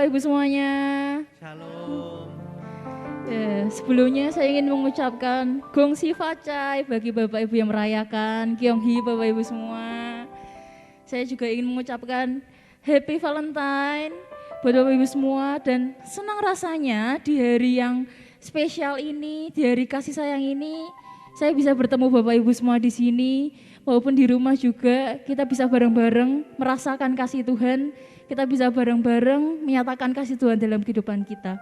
Bapak Ibu semuanya. Shalom. Sebelumnya saya ingin mengucapkan Gong Si Fa Cai bagi Bapak Ibu yang merayakan, Kyong Hee Bapak Ibu semua. Saya juga ingin mengucapkan Happy Valentine buat Bapak Ibu semua dan senang rasanya di hari yang spesial ini, di hari kasih sayang ini, saya bisa bertemu Bapak Ibu semua di sini, maupun di rumah juga kita bisa bareng-bareng merasakan kasih Tuhan, kita bisa bareng-bareng menyatakan kasih Tuhan dalam kehidupan kita.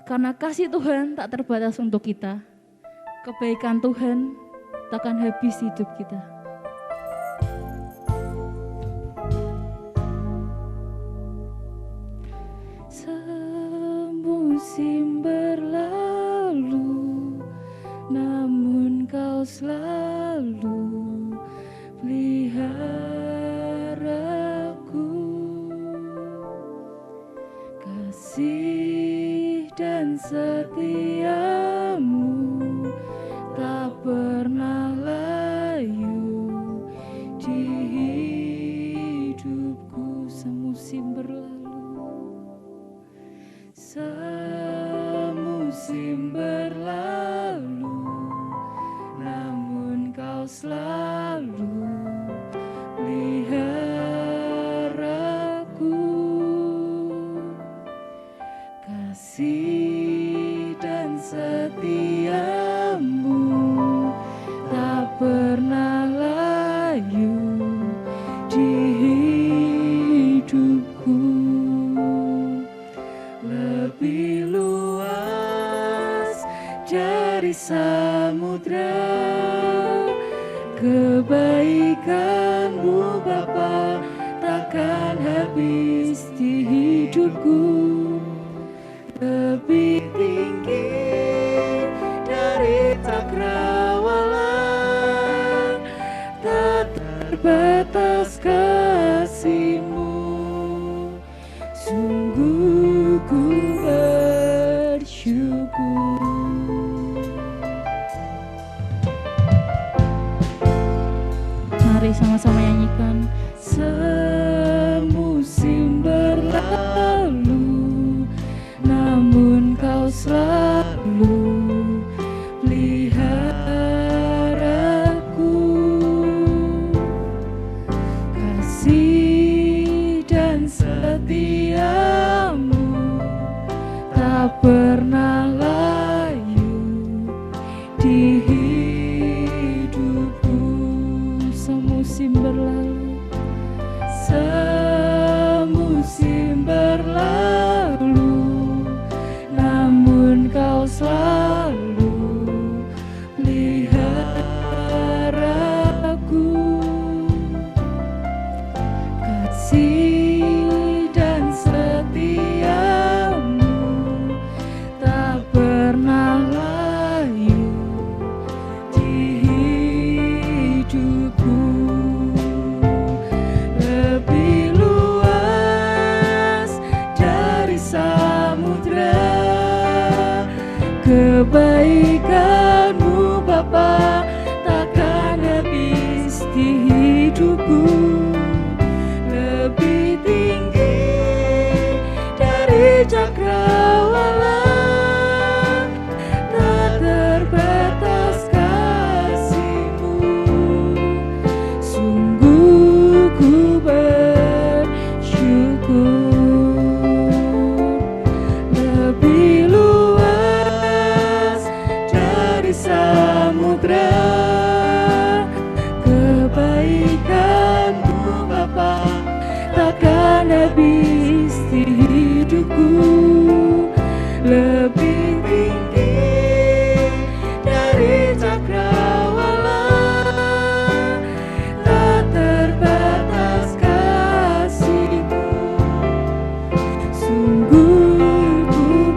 Karena kasih Tuhan tak terbatas untuk kita, kebaikan Tuhan takkan habis hidup kita. Semusim berlalu, namun kau selalu peliharaku. Kasih dan setiamu tak pernah layu di hidupku. Semusim berlalu, semusim berlalu, namun kau selalu peliharaku. Kasih dan setiamu tak pernah layu di hidupku. Lebih luas dari samudra kebaikanmu Bapa takkan habis di hidupku. Lebih tinggi dari cakrawala, tak terbatas kasih-Mu. Sungguh ku bersyukur. Mari sama-sama nyanyikan. Semusim berlalu, namun kau selalu peliharaku. Kasih dan setiamu tak pernah layu di hidupku. Semusim berlalu, semusim berlalu, namun kau selalu peliharaku. Kasih dan setiamu tak pernah layu di hidupku. Lebih luas dari samudra kebaikanmu Bapa takkan habis di hidupku. Lebih tinggi dari cakrawala, tak terbatas kasih-Mu. Sungguh ku bersyukur. Lebih luas dari samudra kebaikanmu Bapa takkan habis di hidupku. Lebih tinggi dari cakrawala, tak terbatas kasih-Mu. Sungguh ku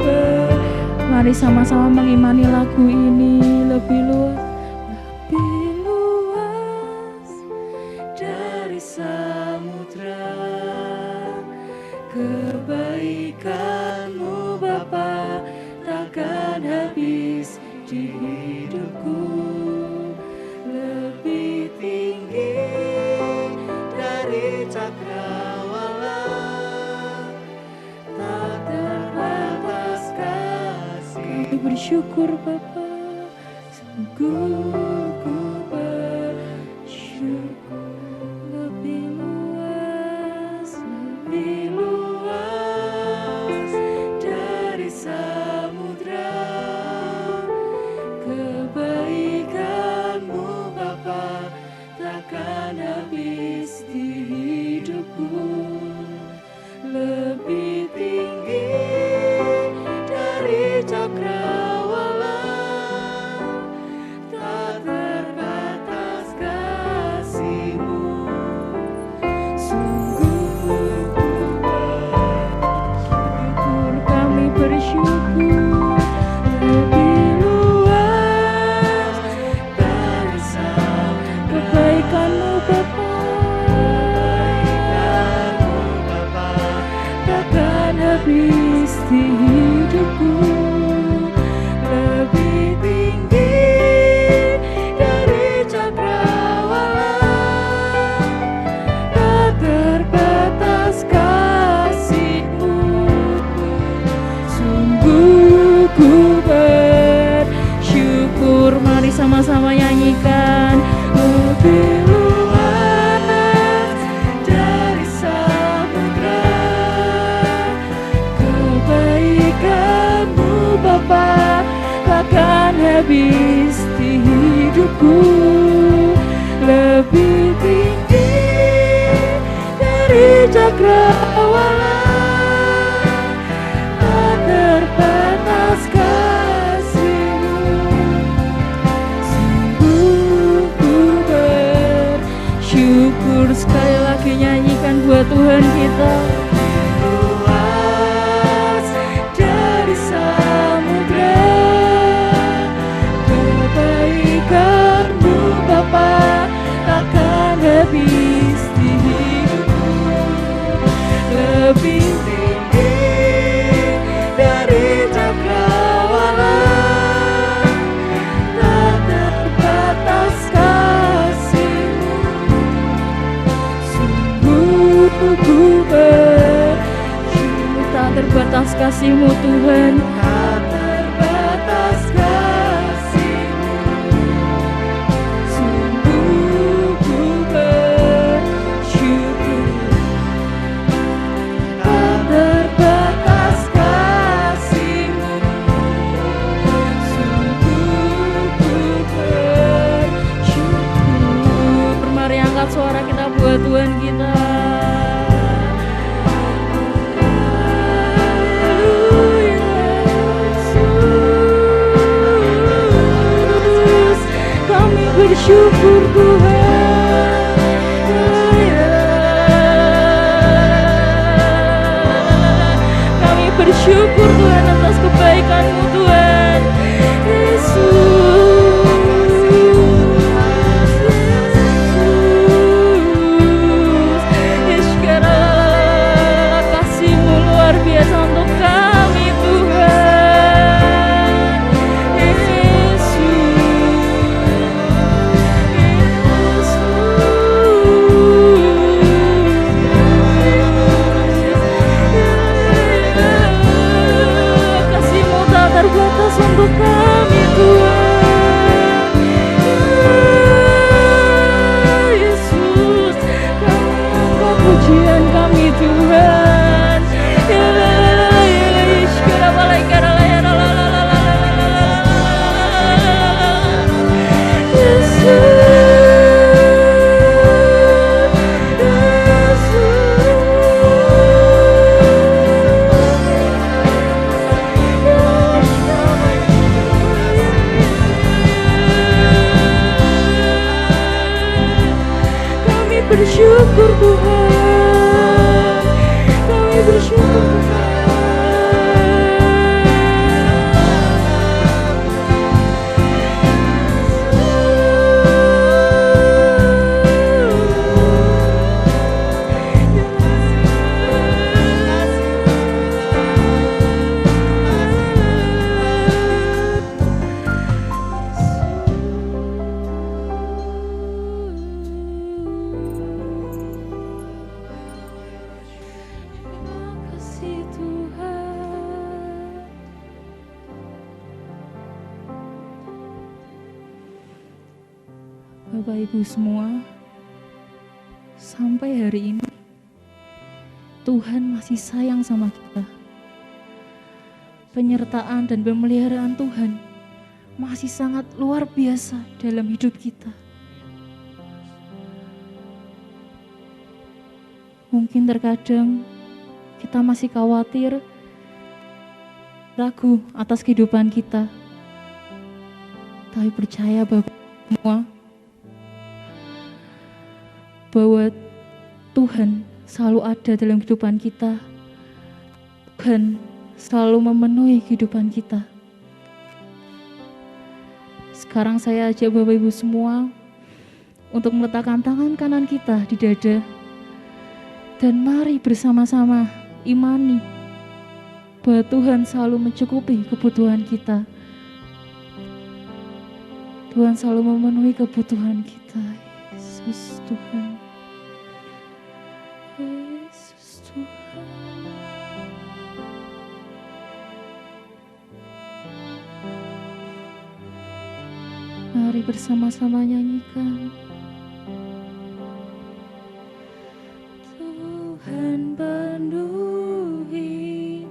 Mari sama-sama mengimani lagu ini. Lebih luas dari samudra kebaikan-Mu Bapa takkan habis di hidupku. Lebih tinggi dari cakrawala, tak bersyukur Bapa, sungguh ku bersyukur. Lebih luas dari samudra, kebaikan-Mu Bapa takkan habis di hidupku. Lebih tinggi dari cakrawala, tak terbatas kasih-Mu. Sungguh ku bersyukur, kami bersyukur. Lebih luas dari kebaikan-Mu Bapa, takkan habis di hidupku. Lebih tinggi dari cakrawala, tak terbatas kasih-Mu. Sungguh ku bersyukur. Mari sama-sama nyanyikan. Lebih luas dari samudra, kebaikan-Mu Bapa takkan habis di hidupku. Lebih tinggi dari cakrawala, tak terbatas kasih-Mu. Sungguh ku bersyukur. Sekali lagi nyanyikan buat Tuhan kita. Luas dari samudra, kebaikan-Mu Bapa takkan habis di hidupku. Lebih tinggi dari cakrawala, tak terbatas kasih-Mu. Sungguh ku bersyukur. Tak terbatas kasih-Mu Tuhan, tak terbatas kasih-Mu. Sungguh ku bersyukur. Tak terbatas kasih-Mu. Sungguh ku bersyukur. Mari angkat suara kita buat Tuhan kita. Kami bersyukur Tuhan. Kami bersyukur Tuhan atas kebaikan-Mu Tuhan. Yesus, kasih-Mu luar biasa untuk kami Tuhan. Yesus, Yesus. Bapak Ibu semua, sampai hari ini Tuhan masih sayang sama kita. Penyertaan dan pemeliharaan Tuhan masih sangat luar biasa dalam hidup kita. Mungkin terkadang kita masih khawatir, ragu atas kehidupan kita. Tapi percaya Bapak semua, bahwa Tuhan selalu ada dalam kehidupan kita. Tuhan selalu memenuhi kehidupan kita. Sekarang saya ajak Bapak Ibu semua untuk meletakkan tangan kanan kita di dada. Dan mari bersama-sama imani bahwa Tuhan selalu mencukupi kebutuhan kita. Tuhan selalu memenuhi kebutuhan kita. Yesus Tuhan. Yesus Tuhan. Mari bersama-sama nyanyikan. Tuhan penuhi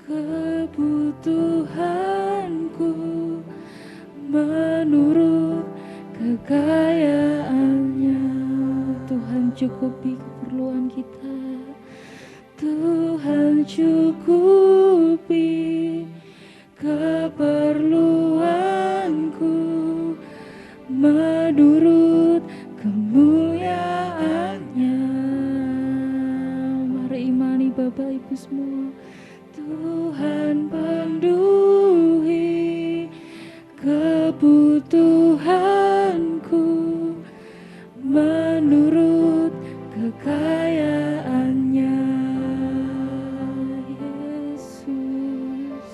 kebutuhanku menurut kekayaannya. Tuhan cukupi keperluan kita. Tuhan cukupi keperluanku menurut kemuliaannya. Mari imani Bapak Ibu semua. Tuhan penuhi kebutuhanku menurut kekayaannya. Yesus,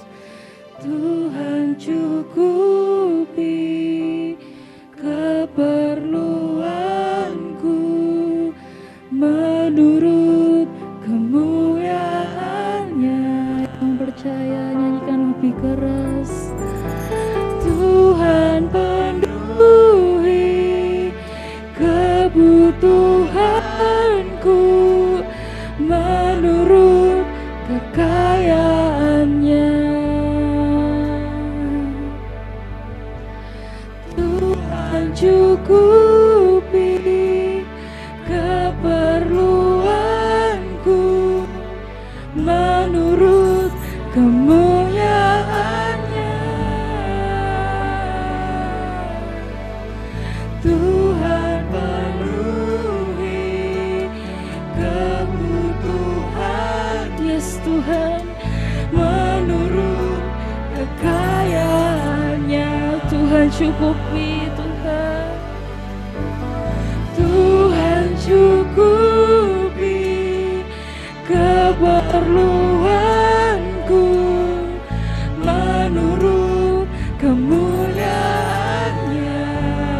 Tuhan cukupi keperluanku menurut kemuliaannya. Yang percaya nyanyikan lebih keras. Tuhan penuhi kebutuhanku menurut kekayaannya. Tuhan cukupi keperluanku menurut kemuliaannya. Tuhan penuhi kebutuhan, yes Tuhan, menurut kekayaannya. Tuhan cukupi, Tuhan. Tuhan cukupi keperluanku menurut kemuliaannya.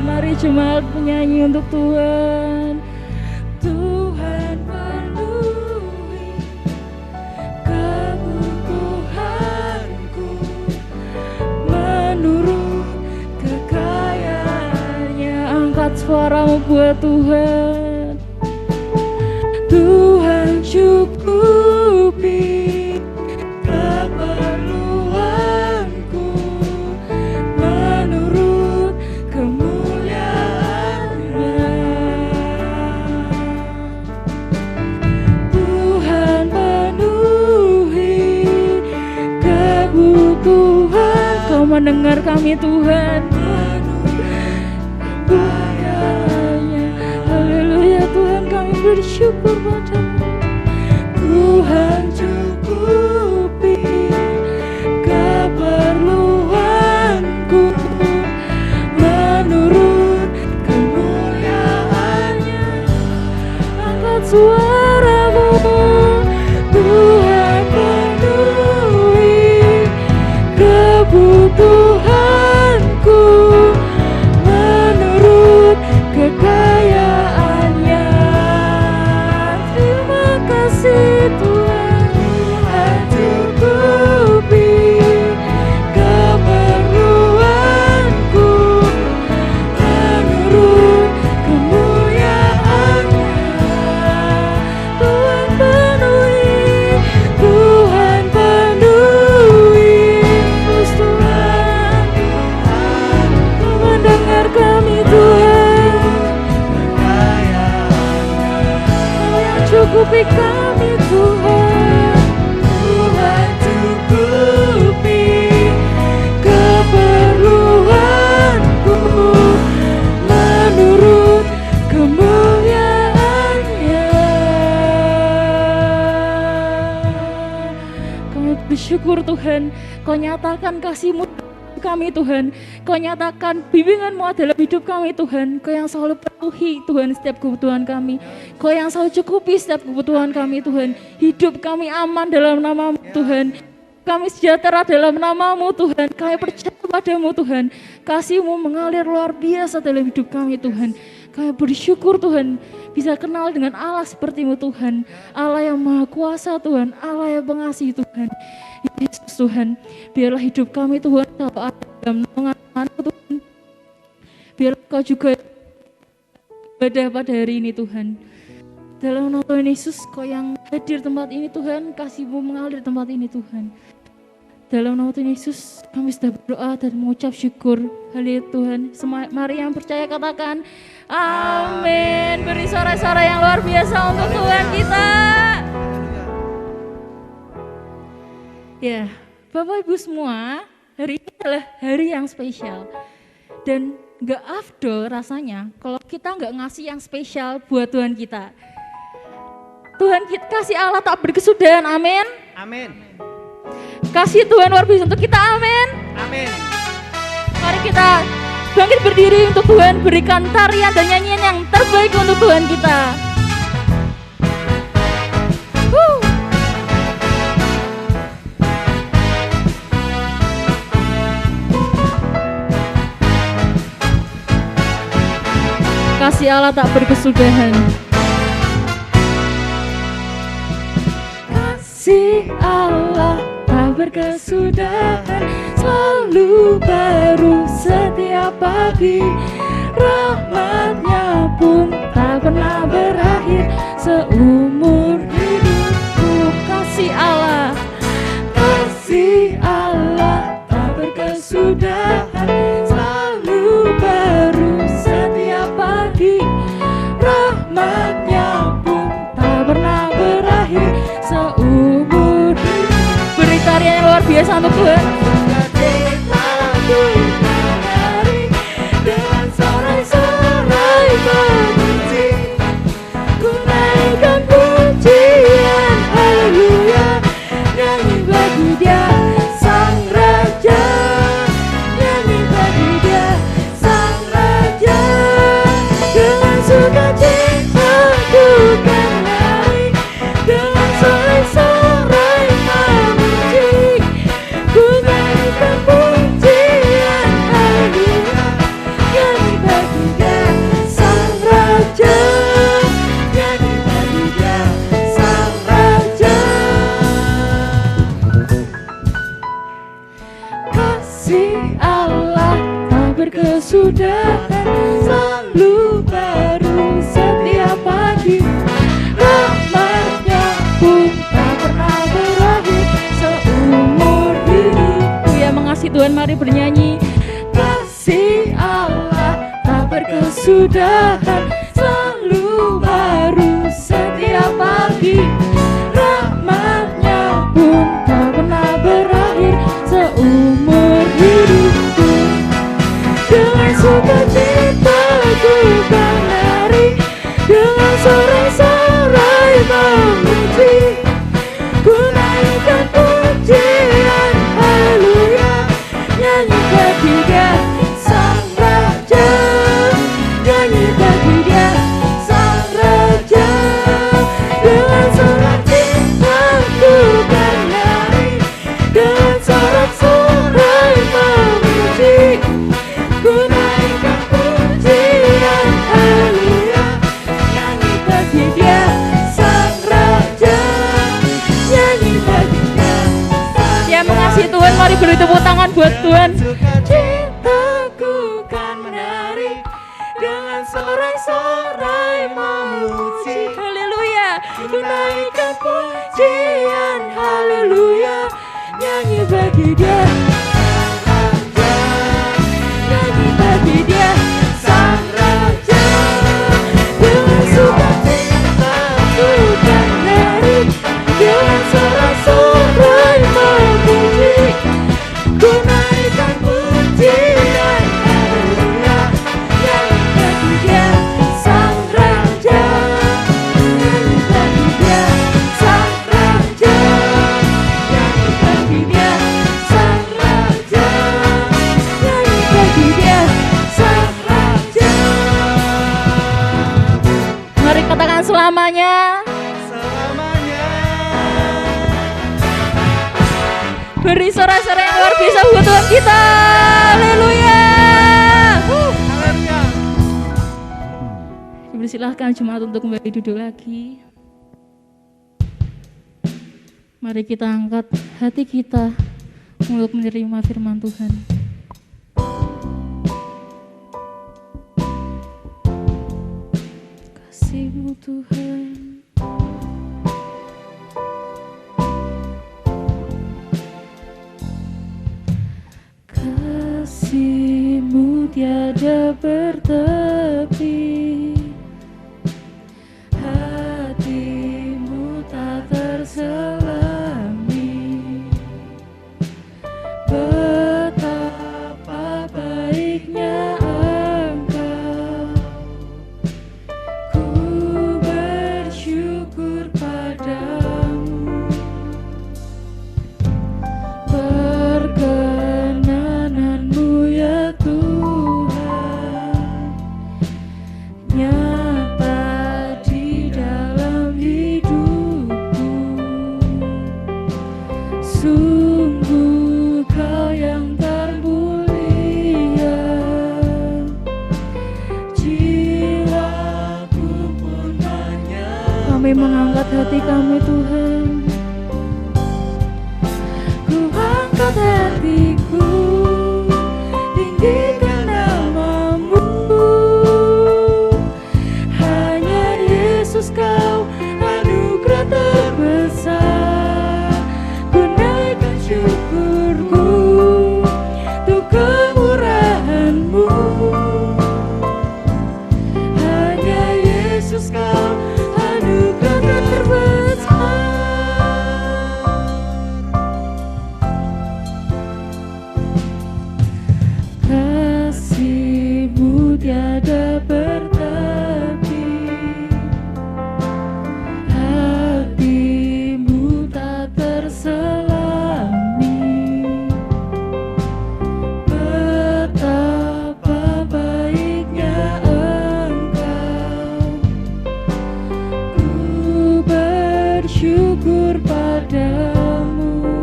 Mari jemaat menyanyi untuk Tuhan. Tuhan penuhi kebutuhanku menurut kekayaannya. Angkat suaramu buat Tuhan. Tuhan cukupi keperluanku menurut kemuliaannya. Tuhan penuhi kebutuhan. Kau mendengar kami Tuhan. Haleluya Tuhan, kami bersyukur padamu. Tuhan cukupi keperluanku menurut kemuliaannya. Angkat suaramu. Tuhan penuhi kebutuhanku menurut kekayaannya. Terima kasih Tuhan. Tuhan cukupi keperluan milik kami Tuhan. Tuhan cukupi keperluanku menurut kemuliaan-Nya. Kami bersyukur Tuhan, Kau nyatakan kasih-Mu kami Tuhan, Kau nyatakan bimbingan-Mu dalam hidup kami Tuhan. Kau yang selalu penuhi Tuhan setiap kebutuhan kami, Kau yang selalu cukupi setiap kebutuhan kami Tuhan. Hidup kami aman dalam nama-Mu Tuhan, kami sejahtera dalam nama-Mu Tuhan. Kami percaya padamu Tuhan, kasih-Mu mengalir luar biasa dalam hidup kami Tuhan. Kami bersyukur Tuhan bisa kenal dengan Allah seperti-Mu Tuhan, Allah yang maha kuasa Tuhan, Allah yang pengasih Tuhan. Yesus Tuhan, biarlah hidup kami Tuhan selalu ada dalam naungan-Mu Tuhan. Biarlah Kau juga ibadah pada hari ini Tuhan. Dalam nama Tuhan Yesus, Kau yang hadir tempat ini Tuhan, kasih-Mu mengalir tempat ini Tuhan. Dalam nama Tuhan Yesus, kami sudah berdoa dan mengucap syukur. Haleluya Tuhan. Mari yang percaya katakan amin. Beri suara-suara yang luar biasa untuk Tuhan kita. Ya, Bapak Ibu semua, hari ini adalah hari yang spesial. Dan gak afdol rasanya kalau kita gak ngasih yang spesial buat Tuhan kita. Tuhan kita kasih Allah tak berkesudahan, amin. Amin. Kasih Tuhan luar biasa untuk kita, amin. Amin. Mari kita bangkit berdiri untuk Tuhan, berikan tarian dan nyanyian yang terbaik untuk Tuhan kita. Kasih Allah tak berkesudahan. Kasih Allah tak berkesudahan, selalu baru setiap pagi. Rahmat-Nya pun tak pernah berakhir seumur hidupku. Kasih Allah tak berkesudahan, selalu baru setiap pagi. Rahmat-Nya pun tak pernah berakhir seumur hidup. Beri tarian yang luar biasa untuk Tuhan. Dengan sorai-sorai memuji, ku naikkan pujian, haleluya. Nyanyi bagi Dia Sang Raja, nyanyi bagi Dia Sang Raja. Dengan sukacita ku kan nari, dengan sorai-sorai memuji, ku naikkan pujian, haleluya. Nyanyi bagi Dia Sang Raja, nyanyi bagi Dia Sang Raja. Kasih Allah tak berkesudahan, selalu baru setiap pagi. Rahmat-Nya pun tak pernah berakhir seumur hidupku. Yang mengasihi Tuhan, mari bernyanyi. Kasih Allah tak berkesudahan, selalu baru setiap pagi. Rahmat-Nya pun tak pernah berakhir seumur hidupku. Dengan sukacita ku kan nari, dengan sorai-sorai memuji, ku naikkan pujian, haleluya. Nyanyi bagi Dia Sang Raja, nyanyi bagi Dia Sang Raja. Dengan sukacita ku kan nari, dengan sorak-sorai memuji, ku naikkan pujian, haleluya. Nyanyi bagi Dia Sang Raja, nyanyi bagi Dia Sang. Yang mengasihi Tuhan, mari beri tepuk tangan buat Tuhan. Cintaku kan menari, dengan sorai-sorai memuji, haleluya. Ku naikkan pujian, haleluya. Nyanyi bagi Dia Sang Raja, nyanyi bagi Dia Sang Raja. Dengan sukacita ku kan selamanya. Selamanya. Beri sorak-sorai yang luar biasa buat Tuhan kita. Haleluya. Haleluya. Dipersilahkan jemaat untuk kembali duduk lagi. Mari kita angkat hati kita untuk menerima firman Tuhan. Kasih-Mu Tuhan, kasih-Mu tiada bertepi, hati-Mu tak terselami. Betapa baiknya Engkau, ku bersyukur padamu. Perkenanan-Mu ya Tuhan, nyata di dalam hidupku. Sungguh Kau yang termulia, jiwaku pun menyembah. Kami mengangkat hati kami Tuhan, ku angkat hatiku, tinggikan nama-Mu. Hanya Yesus Kau anugerah terbesar, ku naikkan syukurku untuk kemurahan-Mu. Hanya Yesus Kau anugerah terbesar. Kasih-Mu tiada bertepi, hati-Mu tak terselami. Betapa baiknya Engkau, ku bersyukur padamu.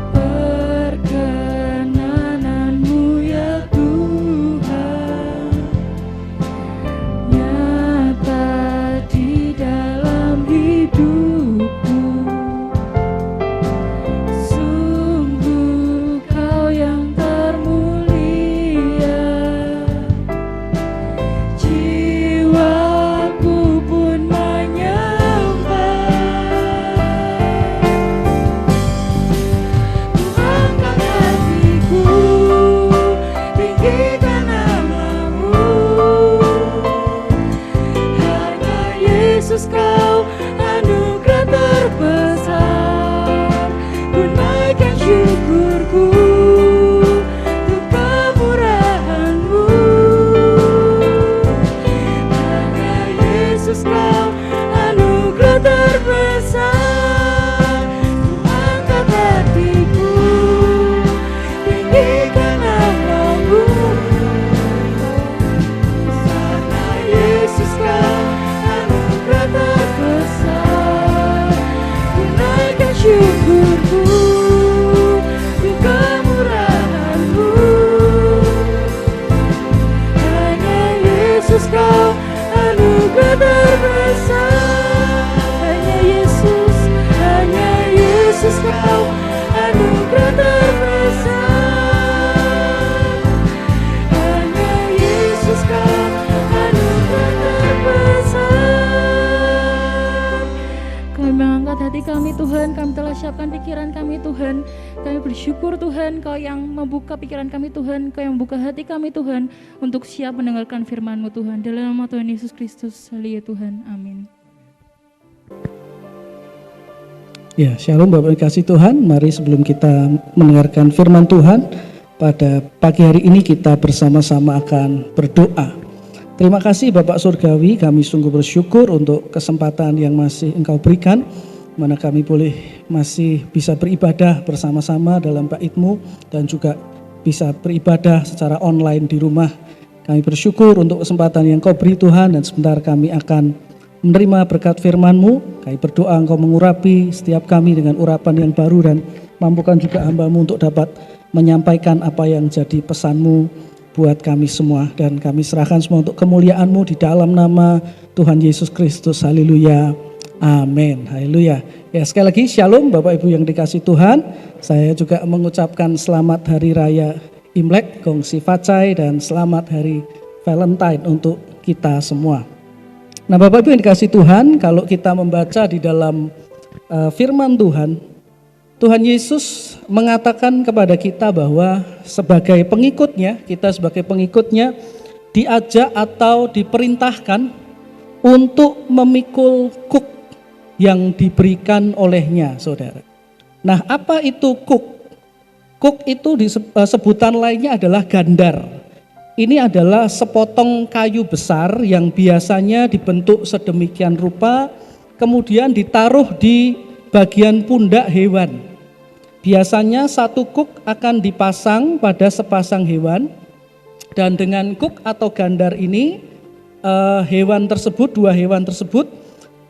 Perkenanan-Mu ya Tuhan, nyata di dalam hidupku. Sungguh Kau yang termulia, jiwaku pun menyembah. Ku angkat hatiku, tinggikan nama-Mu. Hanya Yesus Kau anugerah terbesar, ku naikkan syukurku untuk kemurahan-Mu. Hanya Yesus Kau anugerah terbesar, ku angkat hatiku, tinggikan nama-Mu. Hanya Yesus Kau anugerah terbesar, ku naikkan syukurku untuk kemurahan-Mu. Hanya Yesus Kau anugerah terbesar. Hanya Yesus Kau anugerah terbesar. Hanya Yesus Kau anugerah terbesar. Kami mengangkat hati kami Tuhan, kami telah siapkan pikiran kami Tuhan. Kami bersyukur Tuhan, Kau yang membuka pikiran kami Tuhan, Kau yang membuka hati kami Tuhan, untuk siap mendengarkan firman-Mu Tuhan. Dalam nama Tuhan Yesus Kristus, haleluya Tuhan, amin. Ya, shalom Bapak dikasih Tuhan. Mari sebelum kita mendengarkan firman Tuhan, pada pagi hari ini kita bersama-sama akan berdoa. Terima kasih Bapak Surgawi, kami sungguh bersyukur untuk kesempatan yang masih Engkau berikan, mana kami boleh masih bisa beribadah bersama-sama dalam bait-Mu dan juga bisa beribadah secara online di rumah. Kami bersyukur untuk kesempatan yang Kau beri Tuhan, dan sebentar kami akan menerima berkat firman-Mu. Kami berdoa Engkau mengurapi setiap kami dengan urapan yang baru, dan mampukan juga hamba-Mu untuk dapat menyampaikan apa yang jadi pesan-Mu buat kami semua. Dan kami serahkan semua untuk kemuliaan-Mu di dalam nama Tuhan Yesus Kristus. Haleluya. Amin. Haleluya. Ya, sekali lagi shalom Bapak Ibu yang dikasih Tuhan. Saya juga mengucapkan selamat Hari Raya Imlek, Gong Siva Chai, dan selamat Hari Valentine untuk kita semua. Nah Bapak Ibu yang dikasih Tuhan, kalau kita membaca di dalam firman Tuhan, Tuhan Yesus mengatakan kepada kita bahwa sebagai pengikutnya, kita sebagai pengikutnya diajak atau diperintahkan untuk memikul kuk yang diberikan olehnya, saudara. Nah, apa itu kuk? Kuk itu sebutan lainnya adalah gandar. Ini adalah sepotong kayu besar yang biasanya dibentuk sedemikian rupa, kemudian ditaruh di bagian pundak hewan. Biasanya satu kuk akan dipasang pada sepasang hewan, dan dengan kuk atau gandar ini, dua hewan tersebut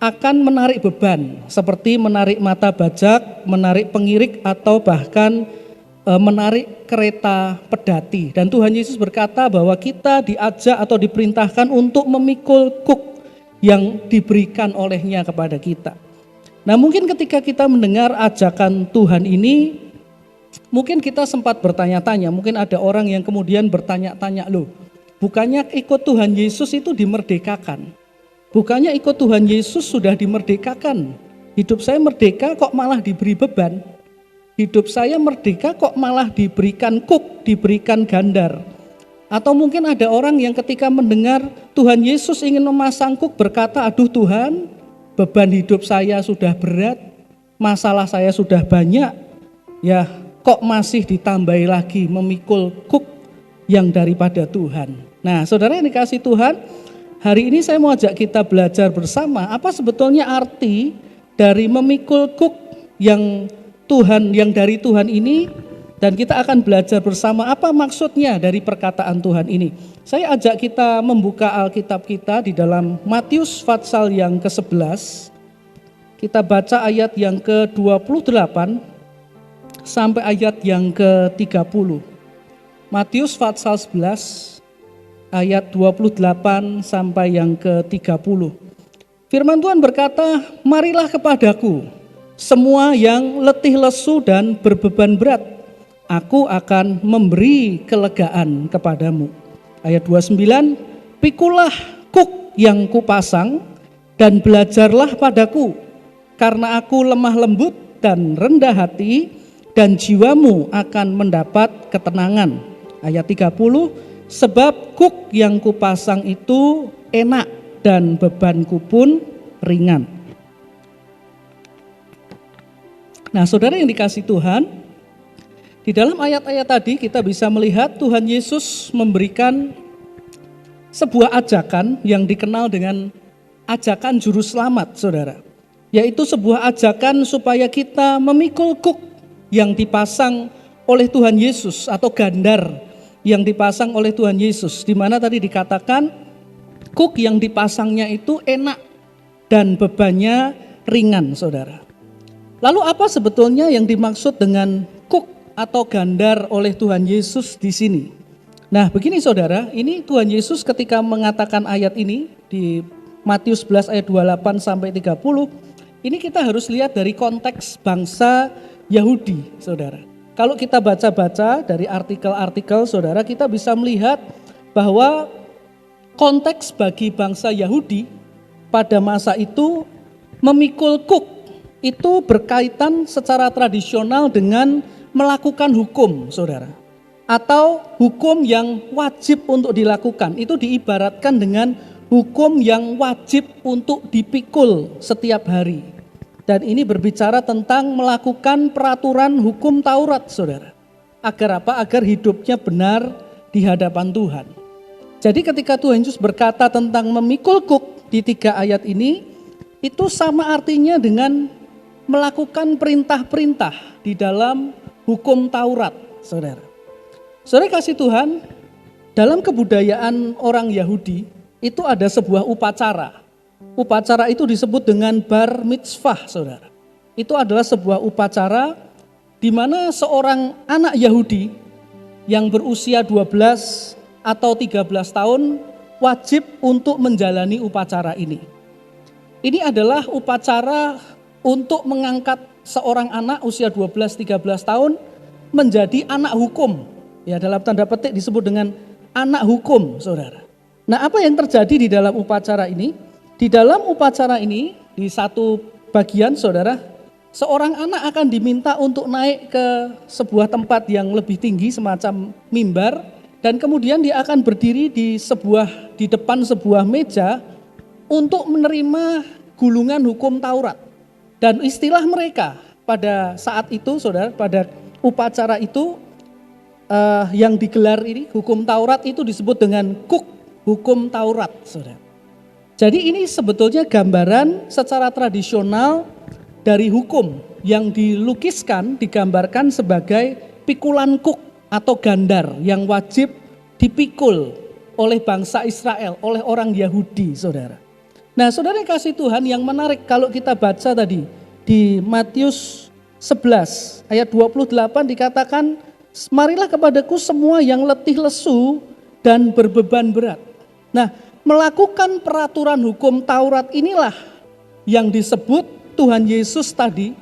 akan menarik beban, seperti menarik mata bajak, menarik pengirik, atau bahkan menarik kereta pedati. Dan Tuhan Yesus berkata bahwa kita diajak atau diperintahkan untuk memikul kuk yang diberikan olehnya kepada kita. Nah, mungkin ketika kita mendengar ajakan Tuhan ini, mungkin kita sempat bertanya-tanya, mungkin ada orang yang kemudian bertanya-tanya, loh, bukannya ikut Tuhan Yesus itu dimerdekakan? Bukannya ikut Tuhan Yesus sudah dimerdekakan? Hidup saya merdeka kok malah diberi beban? Hidup saya merdeka kok malah diberikan kuk, diberikan gandar? Atau mungkin ada orang yang ketika mendengar Tuhan Yesus ingin memasang kuk berkata, aduh Tuhan, beban hidup saya sudah berat, masalah saya sudah banyak, ya kok masih ditambahi lagi memikul kuk yang daripada Tuhan. Nah saudara yang dikasih Tuhan, hari ini saya mau ajak kita belajar bersama apa sebetulnya arti dari memikul kuk yang dari Tuhan ini, dan kita akan belajar bersama apa maksudnya dari perkataan Tuhan ini. Saya ajak kita membuka Alkitab kita di dalam Matius pasal yang ke-11. Kita baca ayat yang ke-28 sampai ayat yang ke-30. Matius pasal 11 ayat 28 sampai yang ke-30. Firman Tuhan berkata, marilah kepadaku semua yang letih lesu dan berbeban berat, aku akan memberi kelegaan kepadamu. Ayat 29, pikulah kuk yang kupasang dan belajarlah padaku, karena aku lemah lembut dan rendah hati, dan jiwamu akan mendapat ketenangan. Ayat 30, sebab kuk yang kupasang itu enak dan bebanku pun ringan. Nah saudara yang dikasih Tuhan, di dalam ayat-ayat tadi kita bisa melihat Tuhan Yesus memberikan sebuah ajakan yang dikenal dengan ajakan juru selamat, saudara. Yaitu sebuah ajakan supaya kita memikul kuk yang dipasang oleh Tuhan Yesus atau gandar yang dipasang oleh Tuhan Yesus. Di mana tadi dikatakan kuk yang dipasangnya itu enak dan bebannya ringan, saudara. Lalu apa sebetulnya yang dimaksud dengan kuk atau gandar oleh Tuhan Yesus di sini? Nah begini saudara, ini Tuhan Yesus ketika mengatakan ayat ini di Matius 11 ayat 28 sampai 30, ini kita harus lihat dari konteks bangsa Yahudi, saudara. Kalau kita baca-baca dari artikel-artikel, saudara, kita bisa melihat bahwa konteks bagi bangsa Yahudi pada masa itu memikul kuk itu berkaitan secara tradisional dengan melakukan hukum, saudara. Atau hukum yang wajib untuk dilakukan. Itu diibaratkan dengan hukum yang wajib untuk dipikul setiap hari. Dan ini berbicara tentang melakukan peraturan hukum Taurat, saudara. Agar apa? Agar hidupnya benar di hadapan Tuhan. Jadi ketika Tuhan Yesus berkata tentang memikul kuk di 3 ayat ini, itu sama artinya dengan melakukan perintah-perintah di dalam hukum Taurat, saudara. Saudara kasih Tuhan, dalam kebudayaan orang Yahudi itu ada sebuah upacara. Upacara itu disebut dengan bar mitzvah, saudara. Itu adalah sebuah upacara di mana seorang anak Yahudi yang berusia 12 atau 13 tahun wajib untuk menjalani upacara ini. Ini adalah upacara untuk mengangkat seorang anak usia 12-13 tahun menjadi anak hukum. Ya, dalam tanda petik disebut dengan anak hukum, saudara. Nah, apa yang terjadi di dalam upacara ini? Di dalam upacara ini, di satu bagian, saudara, seorang anak akan diminta untuk naik ke sebuah tempat yang lebih tinggi semacam mimbar, dan kemudian dia akan berdiri di depan sebuah meja untuk menerima gulungan hukum Taurat. Dan istilah mereka pada saat itu, saudara, pada upacara itu yang digelar ini, hukum Taurat itu disebut dengan kuk hukum Taurat, saudara. Jadi ini sebetulnya gambaran secara tradisional dari hukum yang dilukiskan, digambarkan sebagai pikulan kuk atau gandar yang wajib dipikul oleh bangsa Israel, oleh orang Yahudi, saudara. Nah, saudara yang kasih Tuhan, yang menarik kalau kita baca tadi di Matius 11 ayat 28 dikatakan, marilah kepadaku semua yang letih lesu dan berbeban berat. Nah, melakukan peraturan hukum Taurat inilah yang disebut Tuhan Yesus tadi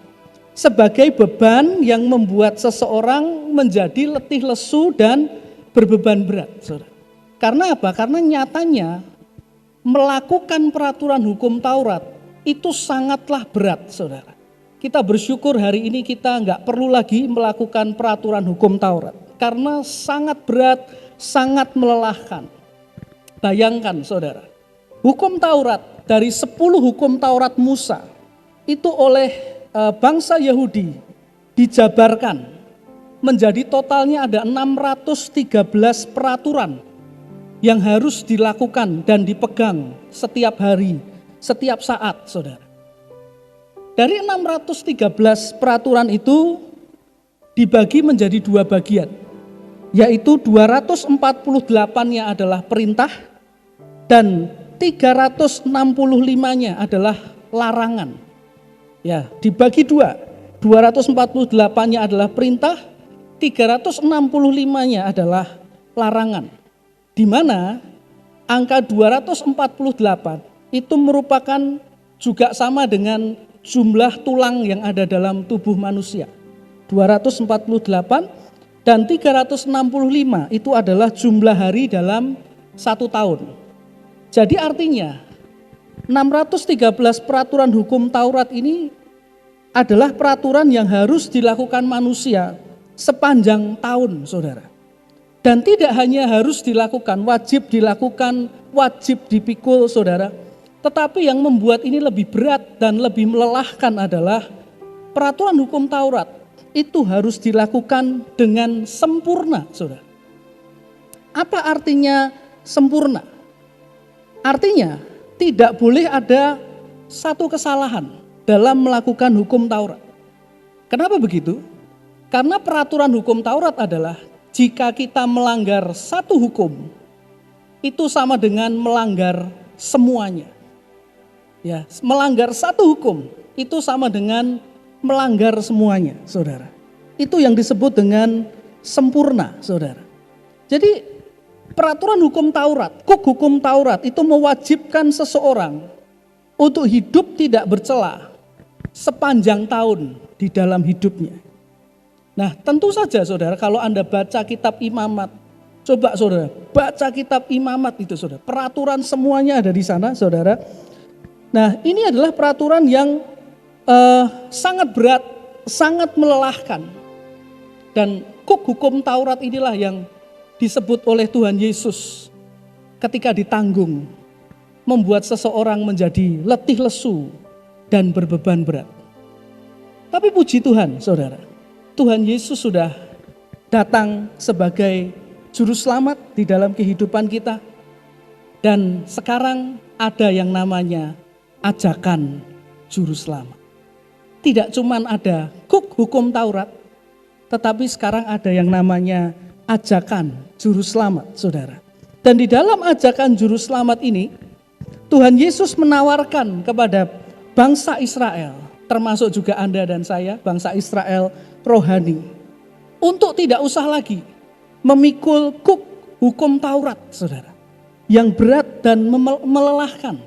sebagai beban yang membuat seseorang menjadi letih lesu dan berbeban berat, saudara. Karena apa? Karena nyatanya melakukan peraturan hukum Taurat itu sangatlah berat, saudara. Kita bersyukur hari ini kita nggak perlu lagi melakukan peraturan hukum Taurat. Karena sangat berat, sangat melelahkan. Bayangkan, saudara, hukum Taurat dari 10 hukum Taurat Musa itu oleh bangsa Yahudi dijabarkan menjadi totalnya ada 613 peraturan yang harus dilakukan dan dipegang setiap hari, setiap saat, saudara. Dari 613 peraturan itu dibagi menjadi 2 bagian, yaitu 248-nya adalah perintah dan 365-nya adalah larangan. Ya, dibagi 2, 248-nya adalah perintah, 365-nya adalah larangan. Di mana angka 248 itu merupakan juga sama dengan jumlah tulang yang ada dalam tubuh manusia. 248 dan 365 itu adalah jumlah hari dalam 1 tahun. Jadi artinya 613 peraturan hukum Taurat ini adalah peraturan yang harus dilakukan manusia sepanjang tahun, saudara. Dan tidak hanya harus dilakukan, wajib dilakukan, wajib dipikul, saudara. Tetapi yang membuat ini lebih berat dan lebih melelahkan adalah peraturan hukum Taurat itu harus dilakukan dengan sempurna, saudara. Apa artinya sempurna? Artinya tidak boleh ada satu kesalahan dalam melakukan hukum Taurat. Kenapa begitu? Karena peraturan hukum Taurat adalah jika kita melanggar satu hukum, itu sama dengan melanggar semuanya. Ya, melanggar satu hukum, itu sama dengan melanggar semuanya, saudara. Itu yang disebut dengan sempurna, saudara. Jadi peraturan hukum Taurat, kuk hukum Taurat itu mewajibkan seseorang untuk hidup tidak bercela sepanjang tahun di dalam hidupnya. Nah, tentu saja saudara, kalau Anda baca kitab Imamat, coba saudara, baca kitab Imamat itu saudara, peraturan semuanya ada di sana, saudara. Nah, ini adalah peraturan yang sangat berat, sangat melelahkan. Dan kuk hukum Taurat inilah yang disebut oleh Tuhan Yesus ketika ditanggung, membuat seseorang menjadi letih lesu dan berbeban berat. Tapi puji Tuhan, saudara, Tuhan Yesus sudah datang sebagai juru selamat di dalam kehidupan kita. Dan sekarang ada yang namanya ajakan juru selamat. Tidak cuman ada kuk hukum Taurat, tetapi sekarang ada yang namanya ajakan juru selamat, saudara. Dan di dalam ajakan juru selamat ini, Tuhan Yesus menawarkan kepada bangsa Israel, termasuk juga Anda dan saya, bangsa Israel rohani, untuk tidak usah lagi memikul kuk hukum Taurat, saudara, yang berat dan melelahkan.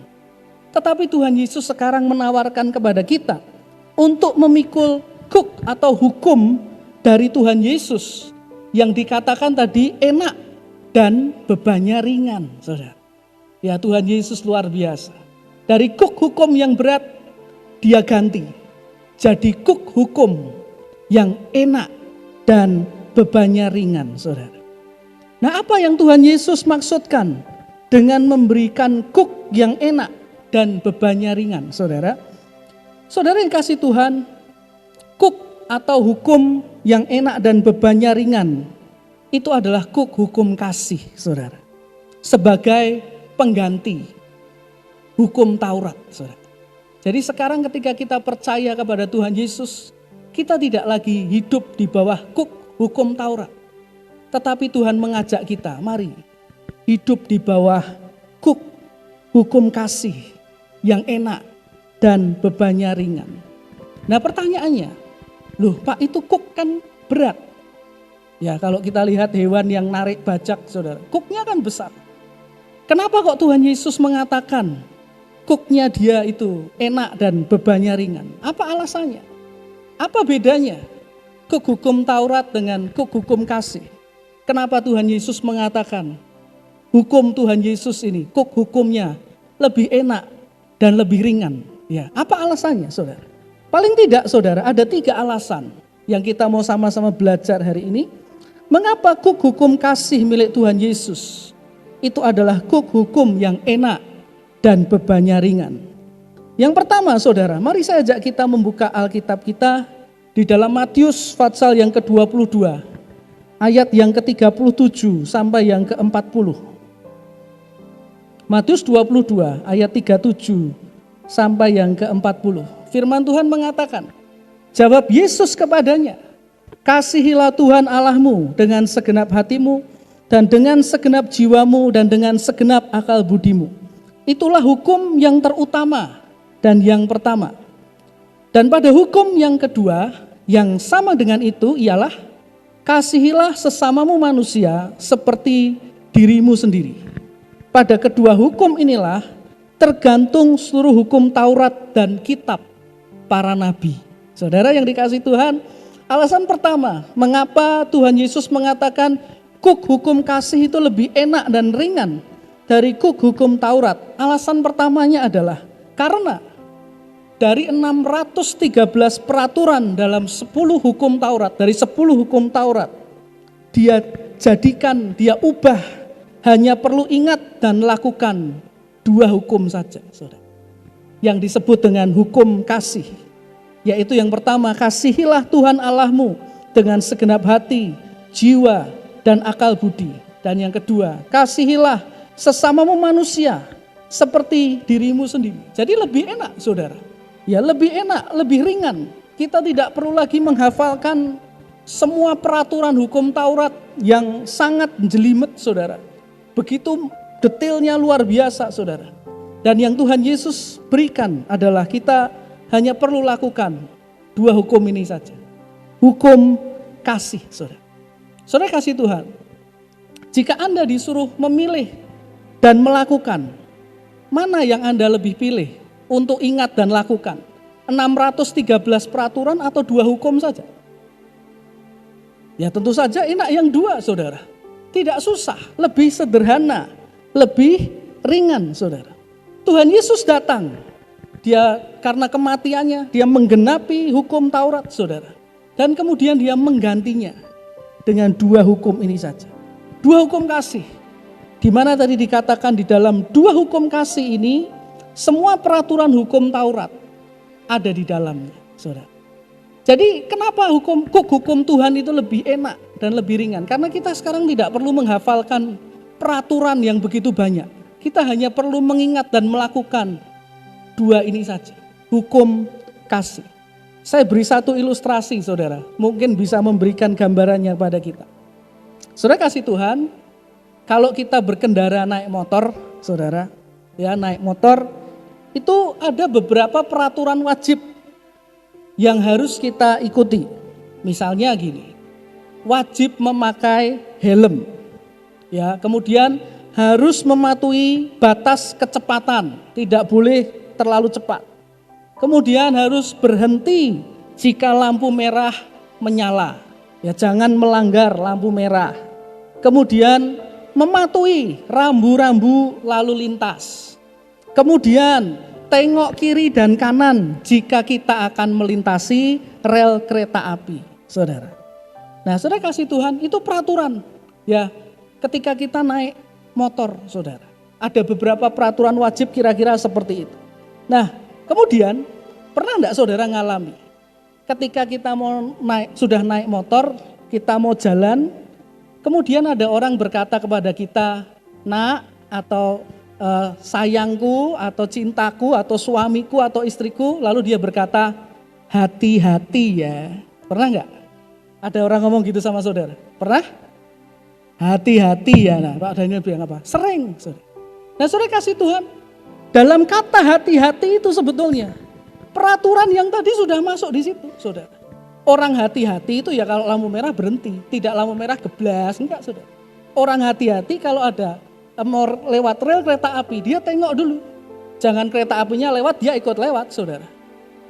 Tetapi Tuhan Yesus sekarang menawarkan kepada kita untuk memikul kuk atau hukum dari Tuhan Yesus yang dikatakan tadi enak dan bebannya ringan, saudara. Ya, Tuhan Yesus luar biasa. Dari kuk hukum yang berat, dia ganti jadi kuk hukum yang enak dan bebannya ringan, saudara. Nah, apa yang Tuhan Yesus maksudkan dengan memberikan kuk yang enak dan bebannya ringan, saudara? Saudara yang kasih Tuhan, kuk atau hukum yang enak dan bebannya ringan itu adalah kuk hukum kasih, saudara, sebagai pengganti hukum Taurat, saudara. Jadi sekarang ketika kita percaya kepada Tuhan Yesus, kita tidak lagi hidup di bawah kuk hukum Taurat, tetapi Tuhan mengajak kita, mari hidup di bawah kuk hukum kasih yang enak dan bebannya ringan. Nah, pertanyaannya, loh Pak, itu kuk kan berat. Ya, kalau kita lihat hewan yang narik bajak, saudara, kuknya kan besar. Kenapa kok Tuhan Yesus mengatakan kuknya dia itu enak dan bebannya ringan? Apa alasannya? Apa bedanya kuk hukum Taurat dengan kuk hukum kasih? Kenapa Tuhan Yesus mengatakan hukum Tuhan Yesus ini, kuk hukumnya lebih enak dan lebih ringan? Ya, apa alasannya, saudara? Paling tidak, saudara, ada 3 alasan yang kita mau sama-sama belajar hari ini. Mengapa kuk hukum kasih milik Tuhan Yesus itu adalah kuk hukum yang enak dan bebannya ringan? Yang pertama, saudara, mari saya ajak kita membuka Alkitab kita di dalam Matius pasal yang ke-22, ayat yang ke-37 sampai yang ke-40. Matius 22 ayat 37 sampai yang ke-40. Firman Tuhan mengatakan, jawab Yesus kepadanya, kasihilah Tuhan Allahmu dengan segenap hatimu dan dengan segenap jiwamu dan dengan segenap akal budimu. Itulah hukum yang terutama dan yang pertama. Dan pada hukum yang kedua yang sama dengan itu ialah kasihilah sesamamu manusia seperti dirimu sendiri. Pada kedua hukum inilah tergantung seluruh hukum Taurat dan kitab para nabi. Saudara yang dikasihi Tuhan, alasan pertama mengapa Tuhan Yesus mengatakan kuk hukum kasih itu lebih enak dan ringan dari kuk hukum Taurat. Alasan pertamanya adalah karena dari 613 peraturan dalam 10 hukum Taurat, dari 10 hukum Taurat, dia jadikan, dia ubah, hanya perlu ingat dan lakukan 2 hukum saja, saudara, yang disebut dengan hukum kasih. Yaitu yang pertama, kasihilah Tuhan Allahmu dengan segenap hati, jiwa, dan akal budi. Dan yang kedua, kasihilah sesamamu manusia seperti dirimu sendiri. Jadi lebih enak, saudara. Ya, lebih enak, lebih ringan. Kita tidak perlu lagi menghafalkan semua peraturan hukum Taurat yang sangat jelimet, saudara. Begitu detailnya luar biasa, saudara. Dan yang Tuhan Yesus berikan adalah kita hanya perlu lakukan 2 hukum ini saja. Hukum kasih, saudara. Saudara kasih Tuhan, jika Anda disuruh memilih dan melakukan, mana yang Anda lebih pilih untuk ingat dan lakukan? 613 peraturan atau 2 hukum saja? Ya tentu saja enak yang 2, saudara. Tidak susah, lebih sederhana, lebih ringan, saudara. Tuhan Yesus datang, dia karena kematiannya, dia menggenapi hukum Taurat, saudara. Dan kemudian dia menggantinya dengan 2 hukum ini saja. 2 hukum kasih. Di mana tadi dikatakan di dalam 2 hukum kasih ini, semua peraturan hukum Taurat ada di dalamnya, saudara. Jadi kenapa hukum Tuhan itu lebih enak dan lebih ringan? Karena kita sekarang tidak perlu menghafalkan peraturan yang begitu banyak. Kita hanya perlu mengingat dan melakukan 2 ini saja. Hukum kasih. Saya beri 1 ilustrasi, saudara. Mungkin bisa memberikan gambarannya pada kita. Saudara kasih Tuhan, kalau kita berkendara naik motor, saudara, ya naik motor, itu ada beberapa peraturan wajib yang harus kita ikuti. Misalnya gini, wajib memakai helm, ya, kemudian harus mematuhi batas kecepatan, tidak boleh terlalu cepat. Kemudian harus berhenti jika lampu merah menyala, ya jangan melanggar lampu merah. Kemudian mematuhi rambu-rambu lalu lintas. Kemudian tengok kiri dan kanan jika kita akan melintasi rel kereta api, saudara. Nah, saudara kasih Tuhan, itu peraturan, ya, ketika kita naik motor, saudara. Ada beberapa peraturan wajib kira-kira seperti itu. Nah, kemudian pernah enggak saudara ngalami? Ketika kita mau naik, sudah naik motor, kita mau jalan, kemudian ada orang berkata kepada kita, nak atau sayangku atau cintaku atau suamiku atau istriku, lalu dia berkata, hati-hati ya. Pernah enggak? Ada orang ngomong gitu sama saudara? Pernah? Hati-hati ya. Nah, Pak Daniel bilang apa? Sering. Saudara. Nah, saudara kasih Tuhan, dalam kata hati-hati itu sebetulnya peraturan yang tadi sudah masuk di situ, saudara. Orang hati-hati itu ya kalau lampu merah berhenti, tidak lampu merah geblas, enggak, saudara. Orang hati-hati kalau ada mau lewat rel kereta api, dia tengok dulu. Jangan kereta apinya lewat, dia ikut lewat, saudara.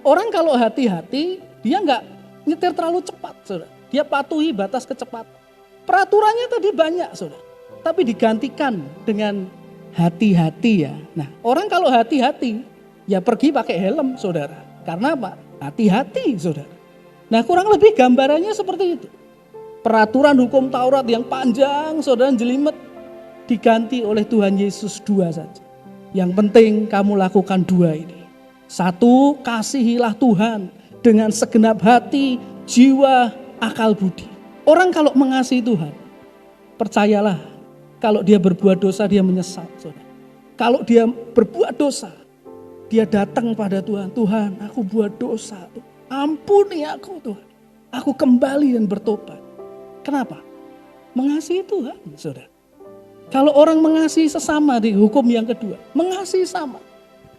Orang kalau hati-hati, dia enggak nyetir terlalu cepat, saudara. Dia patuhi batas kecepatan. Peraturannya tadi banyak, saudara. Tapi digantikan dengan hati-hati ya. Nah, orang kalau hati-hati, ya pergi pakai helm, saudara. Karena apa? Hati-hati, saudara. Nah, kurang lebih gambarannya seperti itu. Peraturan hukum Taurat yang panjang, saudara, jelimet, diganti oleh Tuhan Yesus 2 saja. Yang penting kamu lakukan 2 ini. 1, kasihilah Tuhan dengan segenap hati, jiwa, akal budi. Orang kalau mengasihi Tuhan, percayalah, kalau dia berbuat dosa dia menyesal, saudara. Kalau dia berbuat dosa, dia datang pada Tuhan, Tuhan aku buat dosa, ampuni aku Tuhan. Aku kembali dan bertobat. Kenapa? Mengasihi Tuhan, saudara. Kalau orang mengasihi sesama di hukum yang kedua, mengasihi sama.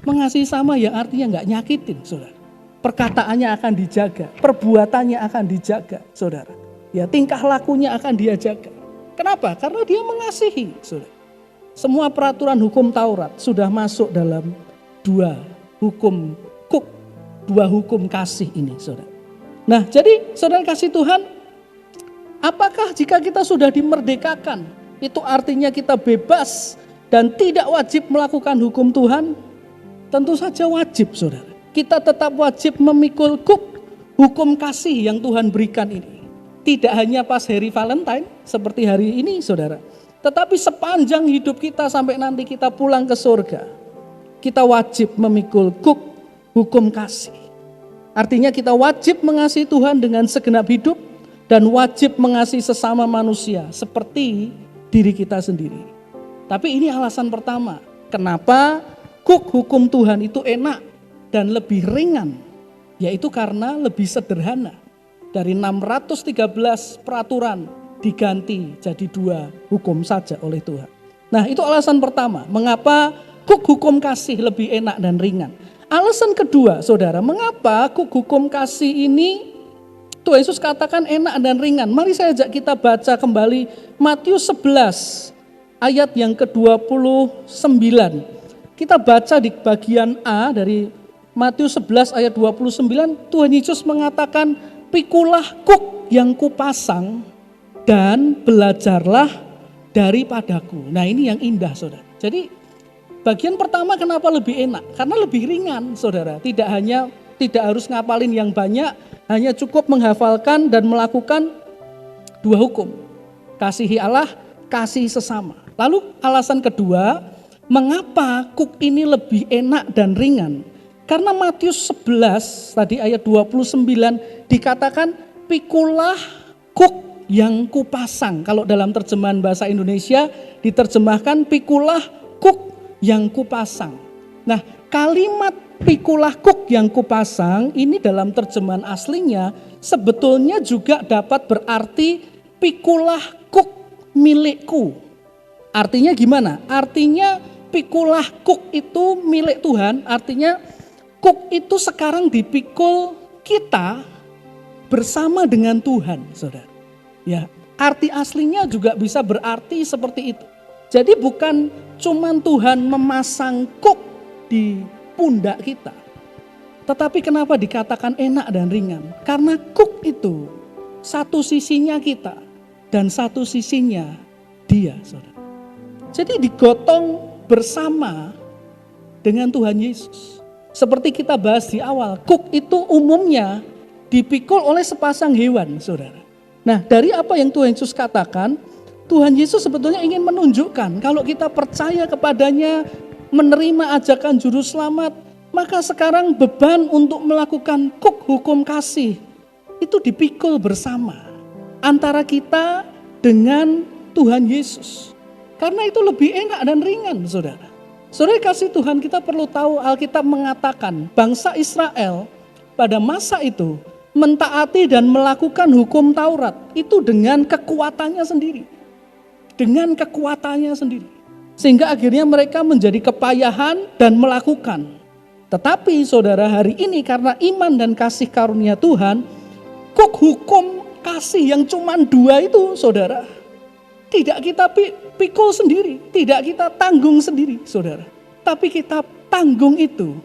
Mengasihi sama yang artinya gak nyakitin, saudara. Perkataannya akan dijaga, perbuatannya akan dijaga, saudara. Ya, tingkah lakunya akan dia jaga. Kenapa? Karena dia mengasihi, saudara. Semua peraturan hukum Taurat sudah masuk dalam 2 hukum kuk, 2 hukum kasih ini, saudara. Nah, jadi saudara kasih Tuhan, apakah jika kita sudah dimerdekakan, itu artinya kita bebas dan tidak wajib melakukan hukum Tuhan? Tentu saja wajib, saudara. Kita tetap wajib memikul kuk, hukum kasih yang Tuhan berikan ini. Tidak hanya pas hari Valentine seperti hari ini, saudara. Tetapi sepanjang hidup kita sampai nanti kita pulang ke surga, kita wajib memikul kuk, hukum kasih. Artinya kita wajib mengasihi Tuhan dengan segenap hidup dan wajib mengasihi sesama manusia seperti diri kita sendiri. Tapi ini alasan pertama, kenapa kuk hukum Tuhan itu enak dan lebih ringan, yaitu karena lebih sederhana. Dari 613 peraturan diganti jadi 2 hukum saja oleh Tuhan. Nah, itu alasan pertama, mengapa kuk hukum kasih lebih enak dan ringan. Alasan kedua, saudara, mengapa kuk hukum kasih ini Tuhan Yesus katakan enak dan ringan. Mari saya ajak kita baca kembali Matius 11 ayat yang ke-29. Kita baca di bagian A dari Matius 11 ayat 29, Tuhan Yesus mengatakan, pikulah kuk yang kupasang dan belajarlah daripadaku. Nah, ini yang indah, saudara. Jadi bagian pertama kenapa lebih enak? Karena lebih ringan, saudara. Tidak harus ngapalin yang banyak, hanya cukup menghafalkan dan melakukan 2 hukum. Kasihi Allah, kasihi sesama. Lalu alasan kedua, mengapa kuk ini lebih enak dan ringan? Karena Matius 11 tadi ayat 29 dikatakan pikulah kuk yang kupasang. Kalau dalam terjemahan bahasa Indonesia diterjemahkan pikulah kuk yang kupasang. Nah, kalimat pikulah kuk yang kupasang ini dalam terjemahan aslinya sebetulnya juga dapat berarti pikulah kuk milikku. Artinya gimana? Artinya pikulah kuk itu milik Tuhan, artinya kuk itu sekarang dipikul kita bersama dengan Tuhan, saudara. Ya, arti aslinya juga bisa berarti seperti itu. Jadi bukan cuman Tuhan memasang kuk di pundak kita. Tetapi kenapa dikatakan enak dan ringan? Karena kuk itu satu sisinya kita dan satu sisinya dia, saudara. Jadi digotong bersama dengan Tuhan Yesus. Seperti kita bahas di awal, kuk itu umumnya dipikul oleh sepasang hewan, saudara. Nah, dari apa yang Tuhan Yesus katakan, Tuhan Yesus sebetulnya ingin menunjukkan kalau kita percaya kepadanya, menerima ajakan juru selamat, maka sekarang beban untuk melakukan kuk hukum kasih itu dipikul bersama antara kita dengan Tuhan Yesus. Karena itu lebih enak dan ringan, saudara. Saudara kasih Tuhan, kita perlu tahu Alkitab mengatakan bangsa Israel pada masa itu mentaati dan melakukan hukum Taurat itu dengan kekuatannya sendiri. Dengan kekuatannya sendiri. Sehingga akhirnya mereka menjadi kepayahan dan melakukan. Tetapi saudara, hari ini karena iman dan kasih karunia Tuhan, kuk hukum kasih yang cuma 2 itu, saudara, tidak kita pikul sendiri, tidak kita tanggung sendiri, saudara. Tapi kita tanggung itu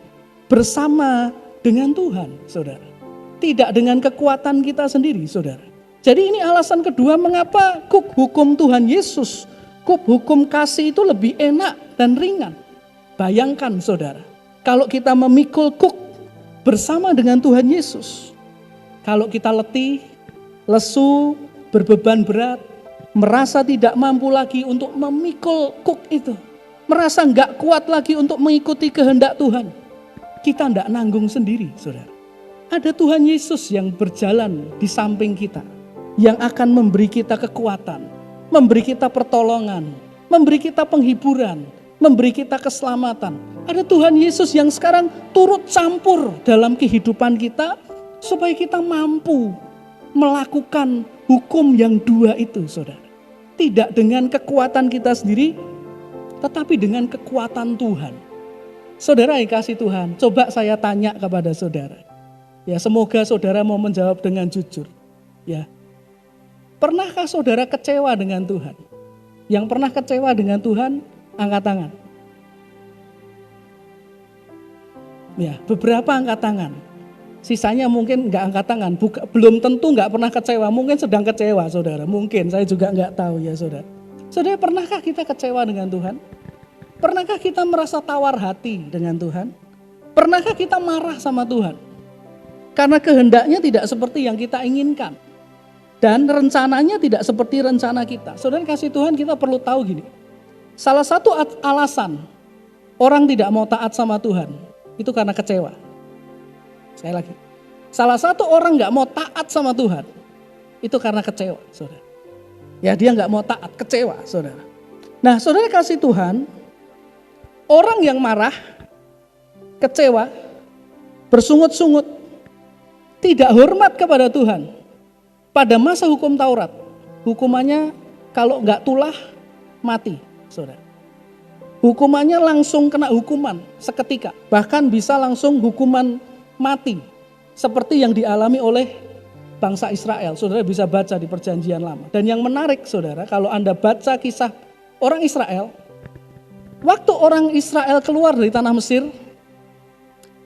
bersama dengan Tuhan, saudara. Tidak dengan kekuatan kita sendiri, saudara. Jadi ini alasan kedua mengapa kuk hukum Tuhan Yesus, kuk hukum kasih itu lebih enak dan ringan. Bayangkan, saudara, kalau kita memikul kuk bersama dengan Tuhan Yesus. Kalau kita letih, lesu, berbeban berat, merasa tidak mampu lagi untuk memikul kuk itu, merasa enggak kuat lagi untuk mengikuti kehendak Tuhan, kita enggak nanggung sendiri, saudara. Ada Tuhan Yesus yang berjalan di samping kita, yang akan memberi kita kekuatan, memberi kita pertolongan, memberi kita penghiburan, memberi kita keselamatan. Ada Tuhan Yesus yang sekarang turut campur dalam kehidupan kita, supaya kita mampu melakukan hukum yang 2 itu, saudara. Tidak dengan kekuatan kita sendiri, tetapi dengan kekuatan Tuhan. Saudara yang kasih Tuhan, coba saya tanya kepada saudara. Ya, semoga saudara mau menjawab dengan jujur. Ya, pernahkah saudara kecewa dengan Tuhan? Yang pernah kecewa dengan Tuhan, angkat tangan. Ya, beberapa angkat tangan. Sisanya mungkin enggak angkat tangan, belum tentu enggak pernah kecewa, mungkin sedang kecewa, saudara. Mungkin, saya juga enggak tahu ya, saudara. Saudara, pernahkah kita kecewa dengan Tuhan? Pernahkah kita merasa tawar hati dengan Tuhan? Pernahkah kita marah sama Tuhan? Karena kehendaknya tidak seperti yang kita inginkan. Dan rencananya tidak seperti rencana kita. Saudara kasih Tuhan, kita perlu tahu gini. Salah satu alasan orang tidak mau taat sama Tuhan, itu karena kecewa. Sekali lagi, salah satu orang gak mau taat sama Tuhan, itu karena kecewa, saudara. Ya, dia gak mau taat, kecewa, saudara. Nah, saudara kasih Tuhan, orang yang marah, kecewa, bersungut-sungut, tidak hormat kepada Tuhan, pada masa hukum Taurat, hukumannya kalau gak tulah, mati, saudara. Hukumannya langsung kena hukuman seketika, bahkan bisa langsung hukuman mati, seperti yang dialami oleh bangsa Israel. Saudara bisa baca di Perjanjian Lama. Dan yang menarik, saudara, kalau Anda baca kisah orang Israel, waktu orang Israel keluar dari tanah Mesir,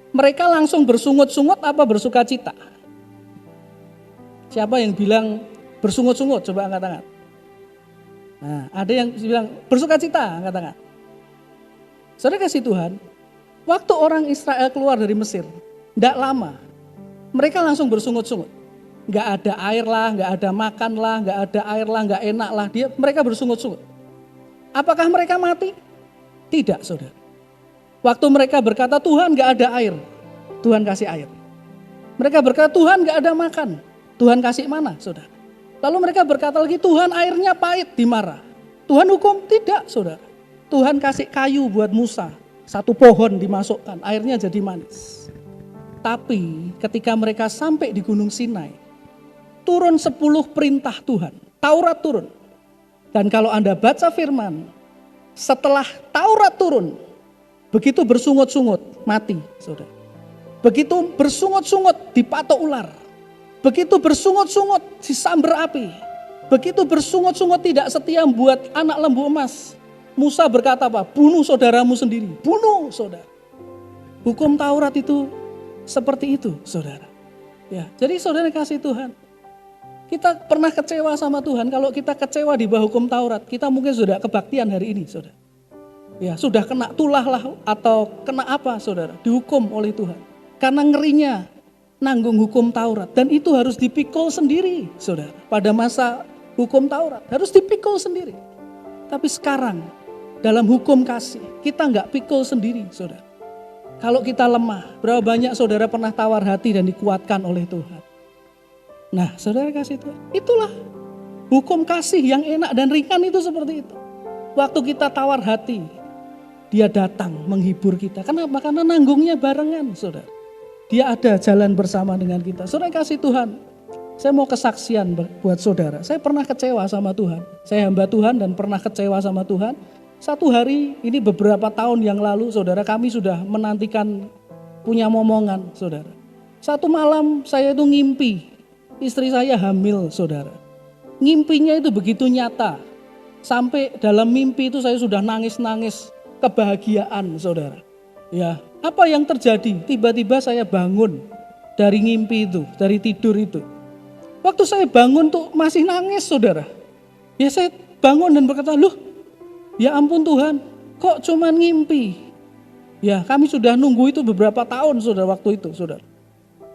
mereka langsung bersungut-sungut apa bersuka cita? Siapa yang bilang bersungut-sungut? Coba angkat tangan. Nah, ada yang bilang bersuka cita, angkat tangan. Saudara kasih Tuhan, waktu orang Israel keluar dari Mesir, tidak lama, mereka langsung bersungut-sungut. Gak ada air lah, gak ada makan lah, gak ada air lah, gak enak lah. Mereka bersungut-sungut. Apakah mereka mati? Tidak, saudara. Waktu mereka berkata Tuhan gak ada air, Tuhan kasih air. Mereka berkata Tuhan gak ada makan, Tuhan kasih mana, saudara. Lalu mereka berkata lagi Tuhan airnya pahit, dimarah. Tuhan hukum? Tidak, saudara. Tuhan kasih kayu buat Musa, satu pohon dimasukkan, airnya jadi manis. Tapi ketika mereka sampai di Gunung Sinai, turun 10 perintah Tuhan, Taurat turun. Dan kalau Anda baca firman, setelah Taurat turun, begitu bersungut-sungut, mati, saudara. Begitu bersungut-sungut, dipatok ular. Begitu bersungut-sungut, disambar api. Begitu bersungut-sungut tidak setia buat anak lembu emas. Musa berkata apa? Bunuh saudaramu sendiri. Bunuh saudara. Hukum Taurat itu seperti itu saudara. Ya, jadi saudara kasih Tuhan. Kita pernah kecewa sama Tuhan. Kalau kita kecewa di bawah hukum Taurat, kita mungkin sudah kebaktian hari ini saudara. Ya, sudah kena tulah lah atau kena apa saudara. Dihukum oleh Tuhan. Karena ngerinya nanggung hukum Taurat. Dan itu harus dipikul sendiri, saudara. Pada masa hukum Taurat, harus dipikul sendiri. Tapi sekarang, dalam hukum kasih, kita nggak pikul sendiri, saudara. Kalau kita lemah, berapa banyak saudara pernah tawar hati dan dikuatkan oleh Tuhan. Nah, saudara kasih Tuhan, itulah hukum kasih yang enak dan ringan itu seperti itu. Waktu kita tawar hati, dia datang menghibur kita. Kenapa? Karena nanggungnya barengan, saudara. Dia ada jalan bersama dengan kita. Saudara kasih Tuhan, saya mau kesaksian buat saudara. Saya pernah kecewa sama Tuhan. Saya hamba Tuhan dan pernah kecewa sama Tuhan. Satu hari, ini beberapa tahun yang lalu, saudara, kami sudah menantikan punya momongan, saudara. Satu malam saya itu ngimpi, istri saya hamil, saudara. Ngimpinya itu begitu nyata. Sampai dalam mimpi itu saya sudah nangis-nangis kebahagiaan, saudara. Ya, apa yang terjadi? Tiba-tiba saya bangun dari ngimpi itu, dari tidur itu. Waktu saya bangun tuh masih nangis, saudara. Ya saya bangun dan berkata, loh, ya ampun Tuhan, kok cuman ngimpi? Ya kami sudah nunggu itu beberapa tahun, saudara, waktu itu, saudara.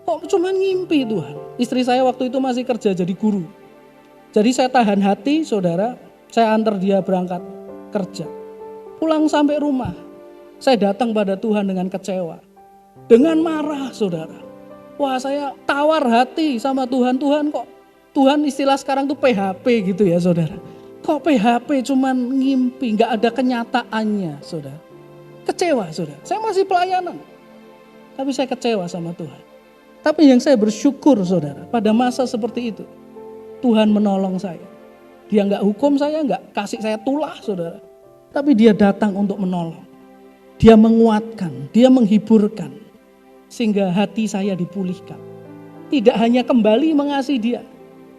Kok cuman ngimpi Tuhan? Istri saya waktu itu masih kerja jadi guru. Jadi saya tahan hati, saudara, saya antar dia berangkat kerja. Pulang sampai rumah, saya datang pada Tuhan dengan kecewa. Dengan marah, saudara. Wah, saya tawar hati sama Tuhan. Tuhan istilah sekarang tuh PHP gitu ya, saudara. Kok PHP cuman ngimpi, gak ada kenyataannya, saudara. Kecewa, saudara. Saya masih pelayanan. Tapi saya kecewa sama Tuhan. Tapi yang saya bersyukur, saudara, pada masa seperti itu, Tuhan menolong saya. Dia gak hukum saya, gak kasih saya tulah, saudara. Tapi dia datang untuk menolong. Dia menguatkan, dia menghiburkan, sehingga hati saya dipulihkan. Tidak hanya kembali mengasihi dia,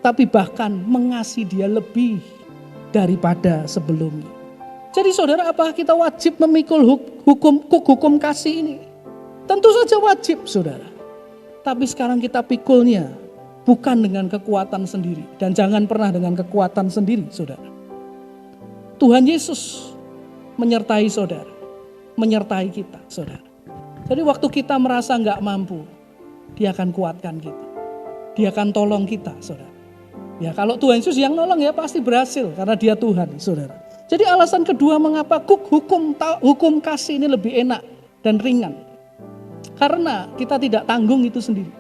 tapi bahkan mengasihi dia lebih daripada sebelumnya. Jadi saudara, apakah kita wajib memikul hukum kasih ini? Tentu saja wajib, saudara. Tapi sekarang kita pikulnya bukan dengan kekuatan sendiri. Dan jangan pernah dengan kekuatan sendiri, saudara. Tuhan Yesus menyertai saudara. Menyertai kita, saudara. Jadi waktu kita merasa nggak mampu, dia akan kuatkan kita. Dia akan tolong kita, saudara. Ya kalau Tuhan Yesus yang nolong ya pasti berhasil karena dia Tuhan, saudara. Jadi alasan kedua mengapa hukum kasih ini lebih enak dan ringan. Karena kita tidak tanggung itu sendiri.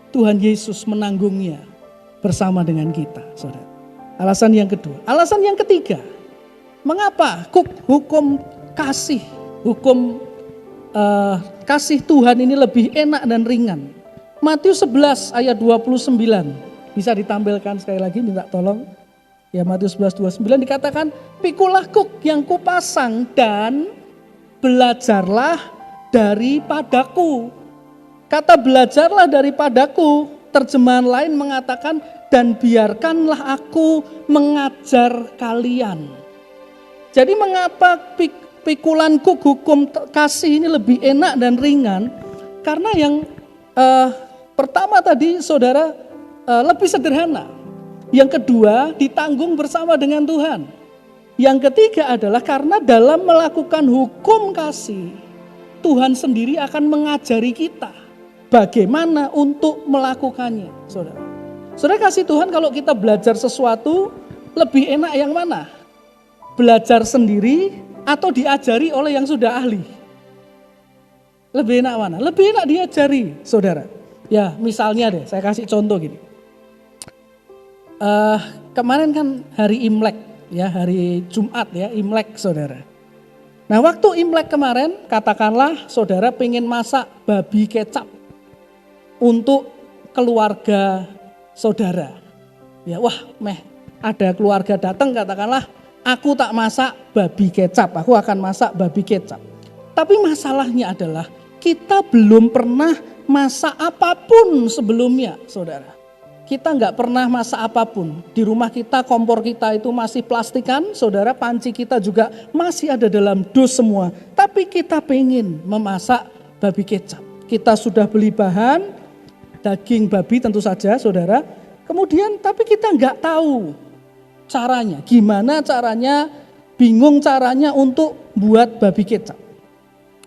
Tuhan Yesus menanggungnya bersama dengan kita, saudara. Alasan yang kedua. Alasan yang ketiga, mengapa hukum kasih Tuhan ini lebih enak dan ringan. Matius 11 ayat 29. Bisa ditampilkan sekali lagi, minta tolong. Ya, Matius 11:29 dikatakan, "Pikulah kuk yang kupasang dan belajarlah daripadaku." Kata belajarlah daripadaku, terjemahan lain mengatakan, dan biarkanlah aku mengajar kalian. Jadi mengapa pikulan hukum kasih ini lebih enak dan ringan? Karena yang pertama tadi saudara lebih sederhana. Yang kedua ditanggung bersama dengan Tuhan. Yang ketiga adalah karena dalam melakukan hukum kasih, Tuhan sendiri akan mengajari kita bagaimana untuk melakukannya, saudara. Saudara kasih Tuhan, kalau kita belajar sesuatu lebih enak yang mana? Belajar sendiri atau diajari oleh yang sudah ahli? Lebih enak mana? Lebih enak diajari, saudara. Ya, misalnya deh, saya kasih contoh gini. Kemarin kan hari Imlek, ya, hari Jumat ya, Imlek, saudara. Nah, waktu Imlek kemarin, katakanlah saudara pengen masak babi kecap untuk keluarga saudara. Ya, wah, ada keluarga datang, katakanlah Aku tak masak babi kecap, aku akan masak babi kecap. Tapi masalahnya adalah kita belum pernah masak apapun sebelumnya, saudara. Kita nggak pernah masak apapun. Di rumah kita, kompor kita itu masih plastikan, saudara, panci kita juga masih ada dalam dus semua. Tapi kita pengen memasak babi kecap. Kita sudah beli bahan, daging babi tentu saja, saudara. Kemudian tapi kita nggak tahu caranya, gimana caranya, bingung caranya untuk buat babi kecap.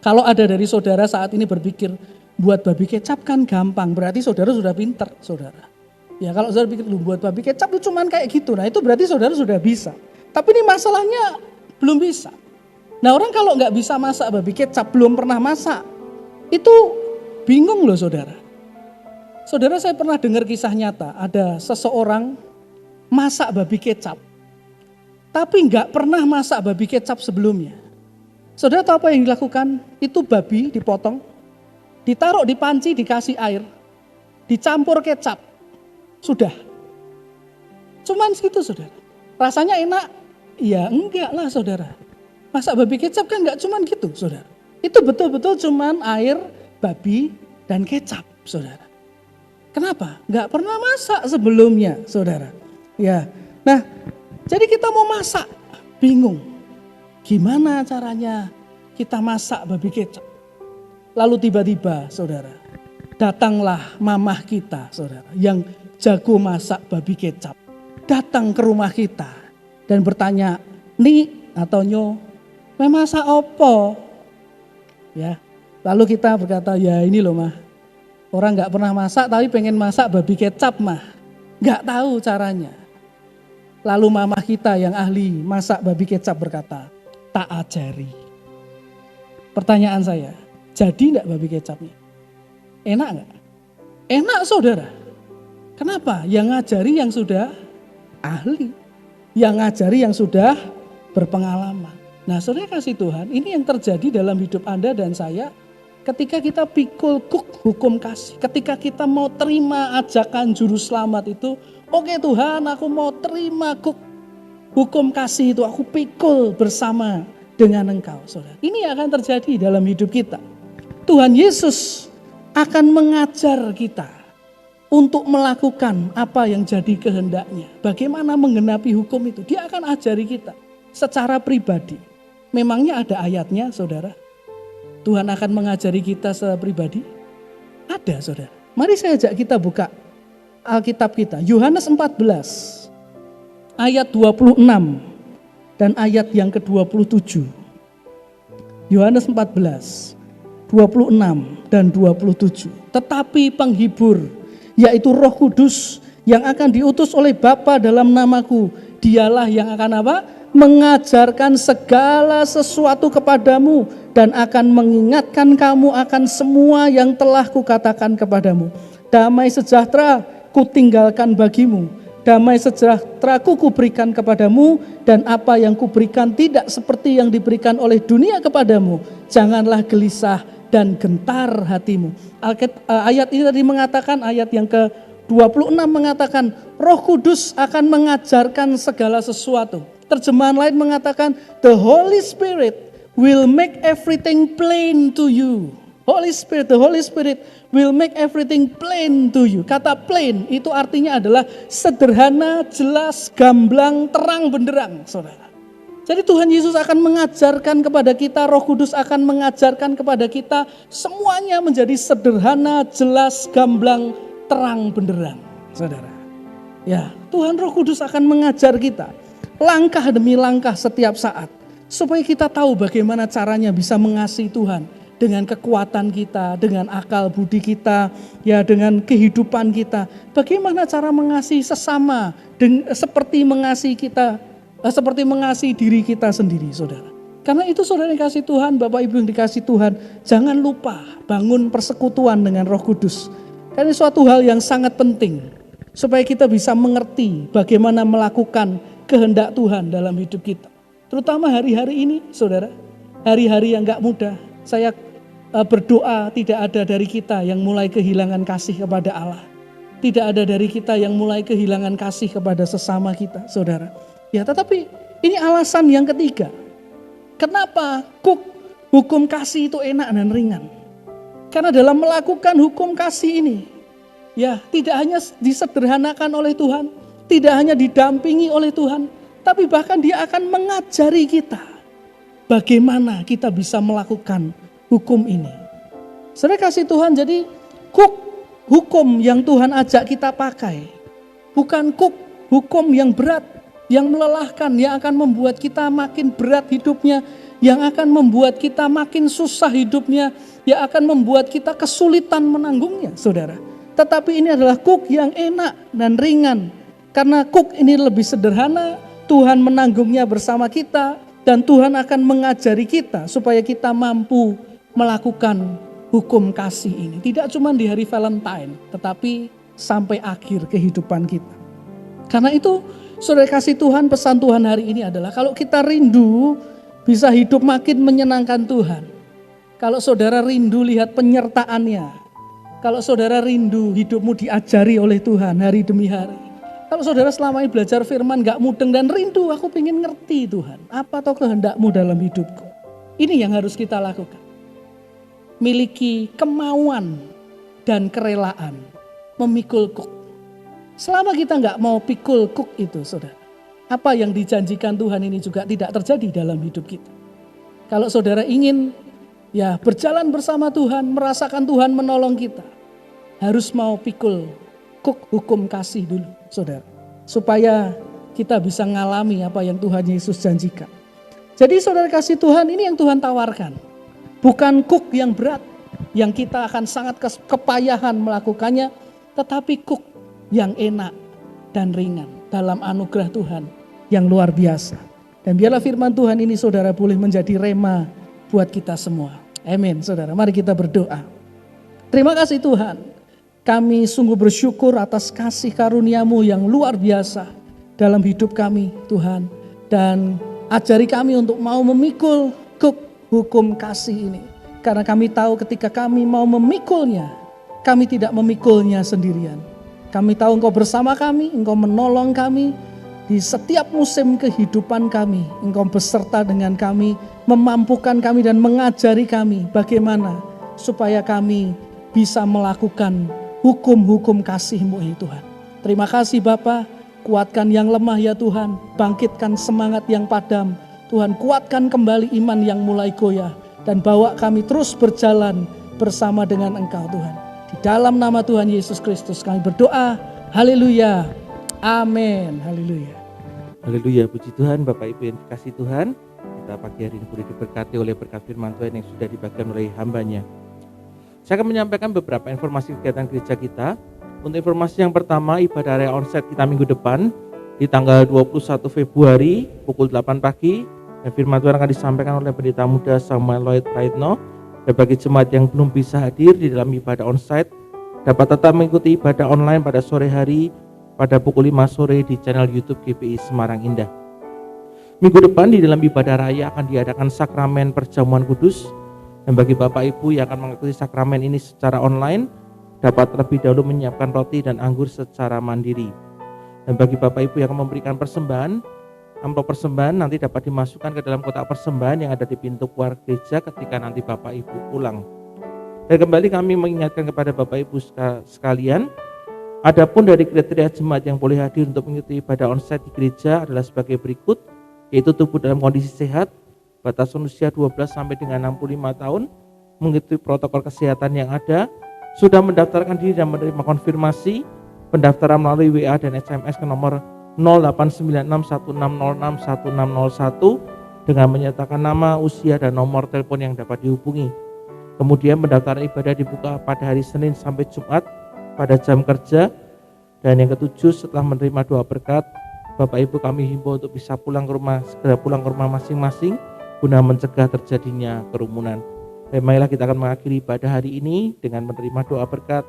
Kalau ada dari saudara saat ini berpikir, buat babi kecap kan gampang, berarti saudara sudah pinter, saudara. Ya kalau saudara pikir, lu buat babi kecap itu cuman kayak gitu, nah itu berarti saudara sudah bisa. Tapi ini masalahnya belum bisa. Nah orang kalau nggak bisa masak babi kecap, belum pernah masak, itu bingung loh saudara. Saudara, saya pernah dengar kisah nyata, ada seseorang masak babi kecap, tapi nggak pernah masak babi kecap sebelumnya. Saudara tahu apa yang dilakukan? Itu babi dipotong, ditaruh di panci, dikasih air, dicampur kecap, sudah. Cuman segitu saudara. Rasanya enak? Ya enggak lah saudara. Masak babi kecap kan enggak cuman gitu saudara. Itu betul-betul cuman air, babi, dan kecap saudara. Kenapa? Enggak pernah masak sebelumnya saudara. Ya, nah jadi kita mau masak, bingung. Gimana caranya kita masak babi kecap? Lalu tiba-tiba saudara, datanglah mamah kita saudara yang jago masak babi kecap. Datang ke rumah kita dan bertanya, "Ni atau nyo, mau masak apa?" Ya, lalu kita berkata, "Ya ini loh mah, orang nggak pernah masak tapi pengen masak babi kecap mah, nggak tahu caranya." Lalu mamah kita yang ahli masak babi kecap berkata, "Tak ajari." Pertanyaan saya, jadi enggak babi kecapnya? Enak enggak? Enak saudara. Kenapa? Yang ngajari yang sudah ahli. Yang ngajari yang sudah berpengalaman. Nah saudara kasih Tuhan, ini yang terjadi dalam hidup Anda dan saya ketika kita pikul kuk hukum kasih. Ketika kita mau terima ajakan juru selamat itu, oke Tuhan, aku mau terima kuk hukum kasih itu, aku pikul bersama dengan Engkau, saudara. Ini akan terjadi dalam hidup kita. Tuhan Yesus akan mengajar kita untuk melakukan apa yang jadi kehendaknya. Bagaimana menggenapi hukum itu, dia akan ajari kita secara pribadi. Memangnya ada ayatnya, saudara? Tuhan akan mengajari kita secara pribadi? Ada, saudara. Mari saya ajak kita buka Alkitab kita, Yohanes 14 ayat 26 dan ayat yang ke-27. Yohanes 14 26 dan 27. Tetapi penghibur, yaitu Roh Kudus yang akan diutus oleh Bapa dalam namaku, dialah yang akan apa? Mengajarkan segala sesuatu kepadamu dan akan mengingatkan kamu akan semua yang telah kukatakan kepadamu. Damai sejahtera kutinggalkan bagimu, damai sejahtera kuberikan kepadamu, dan apa yang kuberikan tidak seperti yang diberikan oleh dunia kepadamu. Janganlah gelisah dan gentar hatimu. Ayat ini tadi mengatakan, ayat yang ke-26 mengatakan, Roh Kudus akan mengajarkan segala sesuatu. Terjemahan lain mengatakan, the Holy Spirit will make everything plain to you. Holy Spirit, the Holy Spirit will make everything plain to you. Kata plain itu artinya adalah sederhana, jelas, gamblang, terang benderang, saudara. Jadi Tuhan Yesus akan mengajarkan kepada kita, Roh Kudus akan mengajarkan kepada kita, semuanya menjadi sederhana, jelas, gamblang, terang benderang, saudara. Ya, Tuhan Roh Kudus akan mengajar kita langkah demi langkah setiap saat, supaya kita tahu bagaimana caranya bisa mengasihi Tuhan dengan kekuatan kita, dengan akal budi kita, ya dengan kehidupan kita. Bagaimana cara mengasihi sesama seperti mengasihi kita, seperti mengasihi diri kita sendiri, saudara. Karena itu saudara yang dikasihi Tuhan, Bapak Ibu yang dikasihi Tuhan, jangan lupa bangun persekutuan dengan Roh Kudus. Karena ini suatu hal yang sangat penting supaya kita bisa mengerti bagaimana melakukan kehendak Tuhan dalam hidup kita. Terutama hari-hari ini, saudara, hari-hari yang gak mudah. Saya berdoa tidak ada dari kita yang mulai kehilangan kasih kepada Allah. Tidak ada dari kita yang mulai kehilangan kasih kepada sesama kita, saudara. Ya, tetapi ini alasan yang ketiga. Kenapa hukum kasih itu enak dan ringan? Karena dalam melakukan hukum kasih ini, ya tidak hanya disederhanakan oleh Tuhan, tidak hanya didampingi oleh Tuhan, tapi bahkan Dia akan mengajari kita bagaimana kita bisa melakukan hukum ini. Saudara kasih Tuhan, jadi hukum yang Tuhan ajak kita pakai bukan hukum yang berat, yang melelahkan, yang akan membuat kita makin berat hidupnya, yang akan membuat kita makin susah hidupnya, yang akan membuat kita kesulitan menanggungnya, saudara. Tetapi ini adalah yang enak dan ringan. Karena ini lebih sederhana, Tuhan menanggungnya bersama kita, dan Tuhan akan mengajari kita supaya kita mampu melakukan hukum kasih ini. Tidak cuma di hari Valentine, tetapi sampai akhir kehidupan kita. Karena itu, saudara kasih Tuhan, pesan Tuhan hari ini adalah kalau kita rindu bisa hidup makin menyenangkan Tuhan. Kalau saudara rindu lihat penyertaannya, kalau saudara rindu hidupmu diajari oleh Tuhan hari demi hari. Kalau saudara selama ini belajar firman gak mudeng dan rindu, aku pengen ngerti Tuhan, apa toh kehendakmu dalam hidupku. Ini yang harus kita lakukan. Miliki kemauan dan kerelaan memikul kuk. Selama kita nggak mau pikul kuk itu, saudara, apa yang dijanjikan Tuhan ini juga tidak terjadi dalam hidup kita. Kalau saudara ingin ya berjalan bersama Tuhan, merasakan Tuhan menolong kita, harus mau pikul kuk hukum kasih dulu, saudara, supaya kita bisa ngalami apa yang Tuhan Yesus janjikan. Jadi saudara kasih Tuhan, ini yang Tuhan tawarkan, bukan kuk yang berat, yang kita akan sangat kepayahan melakukannya, tetapi kuk yang enak dan ringan dalam anugerah Tuhan yang luar biasa. Dan biarlah firman Tuhan ini saudara boleh menjadi rema buat kita semua. Amin, saudara. Mari kita berdoa. Terima kasih Tuhan. Kami sungguh bersyukur atas kasih karunia-Mu yang luar biasa dalam hidup kami, Tuhan. Dan ajari kami untuk mau memikul hukum kasih ini. Karena kami tahu ketika kami mau memikulnya, kami tidak memikulnya sendirian. Kami tahu Engkau bersama kami, Engkau menolong kami di setiap musim kehidupan kami. Engkau beserta dengan kami, memampukan kami dan mengajari kami bagaimana supaya kami bisa melakukan hukum-hukum kasih-Mu ini Tuhan. Terima kasih Bapa, kuatkan yang lemah ya Tuhan, bangkitkan semangat yang padam. Tuhan, kuatkan kembali iman yang mulai goyah dan bawa kami terus berjalan bersama dengan Engkau Tuhan. Di dalam nama Tuhan Yesus Kristus kami berdoa. Haleluya. Amin. Haleluya. Haleluya, puji Tuhan. Bapak Ibu yang dikasihi Tuhan, kita pagi hari ini boleh diberkati oleh berkat firman Tuhan yang sudah dibagikan oleh hamba-Nya. Saya akan menyampaikan beberapa informasi kegiatan gereja kita. Untuk informasi yang pertama, ibadah raya onsite kita minggu depan di tanggal 21 Februari pukul 8 pagi. Dan firman Tuhan akan disampaikan oleh pendeta muda Samuel Lloyd Praitno. Dan bagi jemaat yang belum bisa hadir di dalam ibadah onsite, dapat tetap mengikuti ibadah online pada sore hari pada pukul 5 sore di channel YouTube GPI Semarang Indah. Minggu depan di dalam ibadah raya akan diadakan sakramen perjamuan kudus. Dan bagi Bapak Ibu yang akan mengikuti sakramen ini secara online, dapat terlebih dahulu menyiapkan roti dan anggur secara mandiri. Dan bagi Bapak Ibu yang akan memberikan persembahan, amplop persembahan nanti dapat dimasukkan ke dalam kotak persembahan yang ada di pintu keluar gereja ketika nanti Bapak Ibu pulang. Dan kembali kami mengingatkan kepada Bapak Ibu sekalian, adapun dari kriteria jemaat yang boleh hadir untuk mengikuti ibadah onsite di gereja adalah sebagai berikut, yaitu tubuh dalam kondisi sehat, batasan usia 12 sampai dengan 65 tahun, mengikuti protokol kesehatan yang ada, sudah mendaftarkan diri dan menerima konfirmasi, pendaftaran melalui WA dan SMS ke nomor 089616061601 dengan menyatakan nama, usia, dan nomor telepon yang dapat dihubungi. Kemudian pendaftaran ibadah dibuka pada hari Senin sampai Jumat pada jam kerja. Dan yang ketujuh, setelah menerima doa berkat, Bapak Ibu kami himbau untuk bisa segera pulang ke rumah masing-masing guna mencegah terjadinya kerumunan. Dan marilah kita akan mengakhiri ibadah hari ini dengan menerima doa berkat.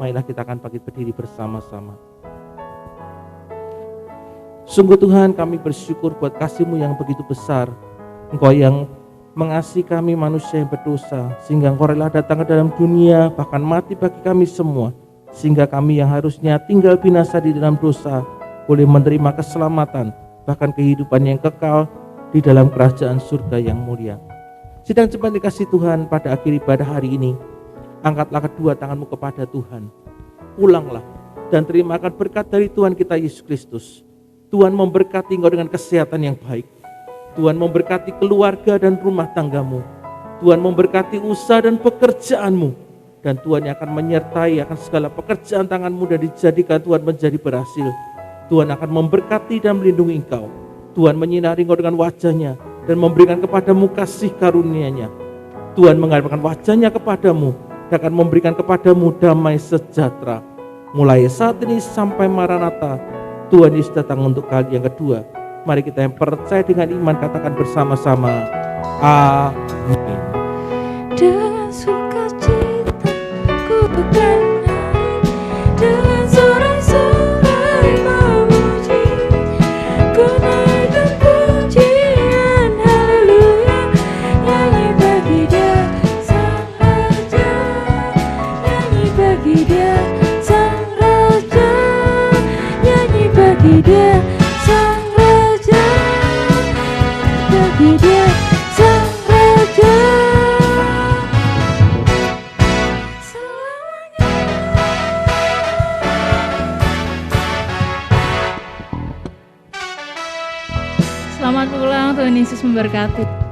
Marilah kita akan bangkit berdiri bersama-sama. Sungguh Tuhan, kami bersyukur buat kasih-Mu yang begitu besar. Engkau yang mengasihi kami manusia yang berdosa, sehingga Engkau rela datang ke dalam dunia, bahkan mati bagi kami semua, sehingga kami yang harusnya tinggal binasa di dalam dosa, boleh menerima keselamatan bahkan kehidupan yang kekal di dalam kerajaan surga yang mulia. Sidang jemaat dikasih Tuhan, pada akhir ibadah hari ini, angkatlah kedua tanganmu kepada Tuhan. Pulanglah dan terimakan berkat dari Tuhan kita Yesus Kristus. Tuhan memberkati engkau dengan kesehatan yang baik. Tuhan memberkati keluarga dan rumah tanggamu. Tuhan memberkati usaha dan pekerjaanmu. Dan Tuhan yang akan menyertai akan segala pekerjaan tanganmu dan dijadikan Tuhan menjadi berhasil. Tuhan akan memberkati dan melindungi engkau. Tuhan menyinari engkau dengan wajahnya dan memberikan kepadamu kasih karunia-Nya. Tuhan menghadapkan wajahnya kepadamu dan akan memberikan kepadamu damai sejahtera. Mulai saat ini sampai Maranatha, Tuhan Yesus datang untuk kali yang kedua. Mari kita yang percaya dengan iman katakan bersama-sama, amin. Dengan sukacitaku bukan naik, dengan sorak-sorai memuji, ku naikkan pujian haleluya, nyanyi bagi Dia Sang Raja, nyanyi bagi Dia Sang Raja, nyanyi bagi Dia Sang Raja, bagi Dia Sang Raja. Selamat pulang, Tuhan Yesus memberkati.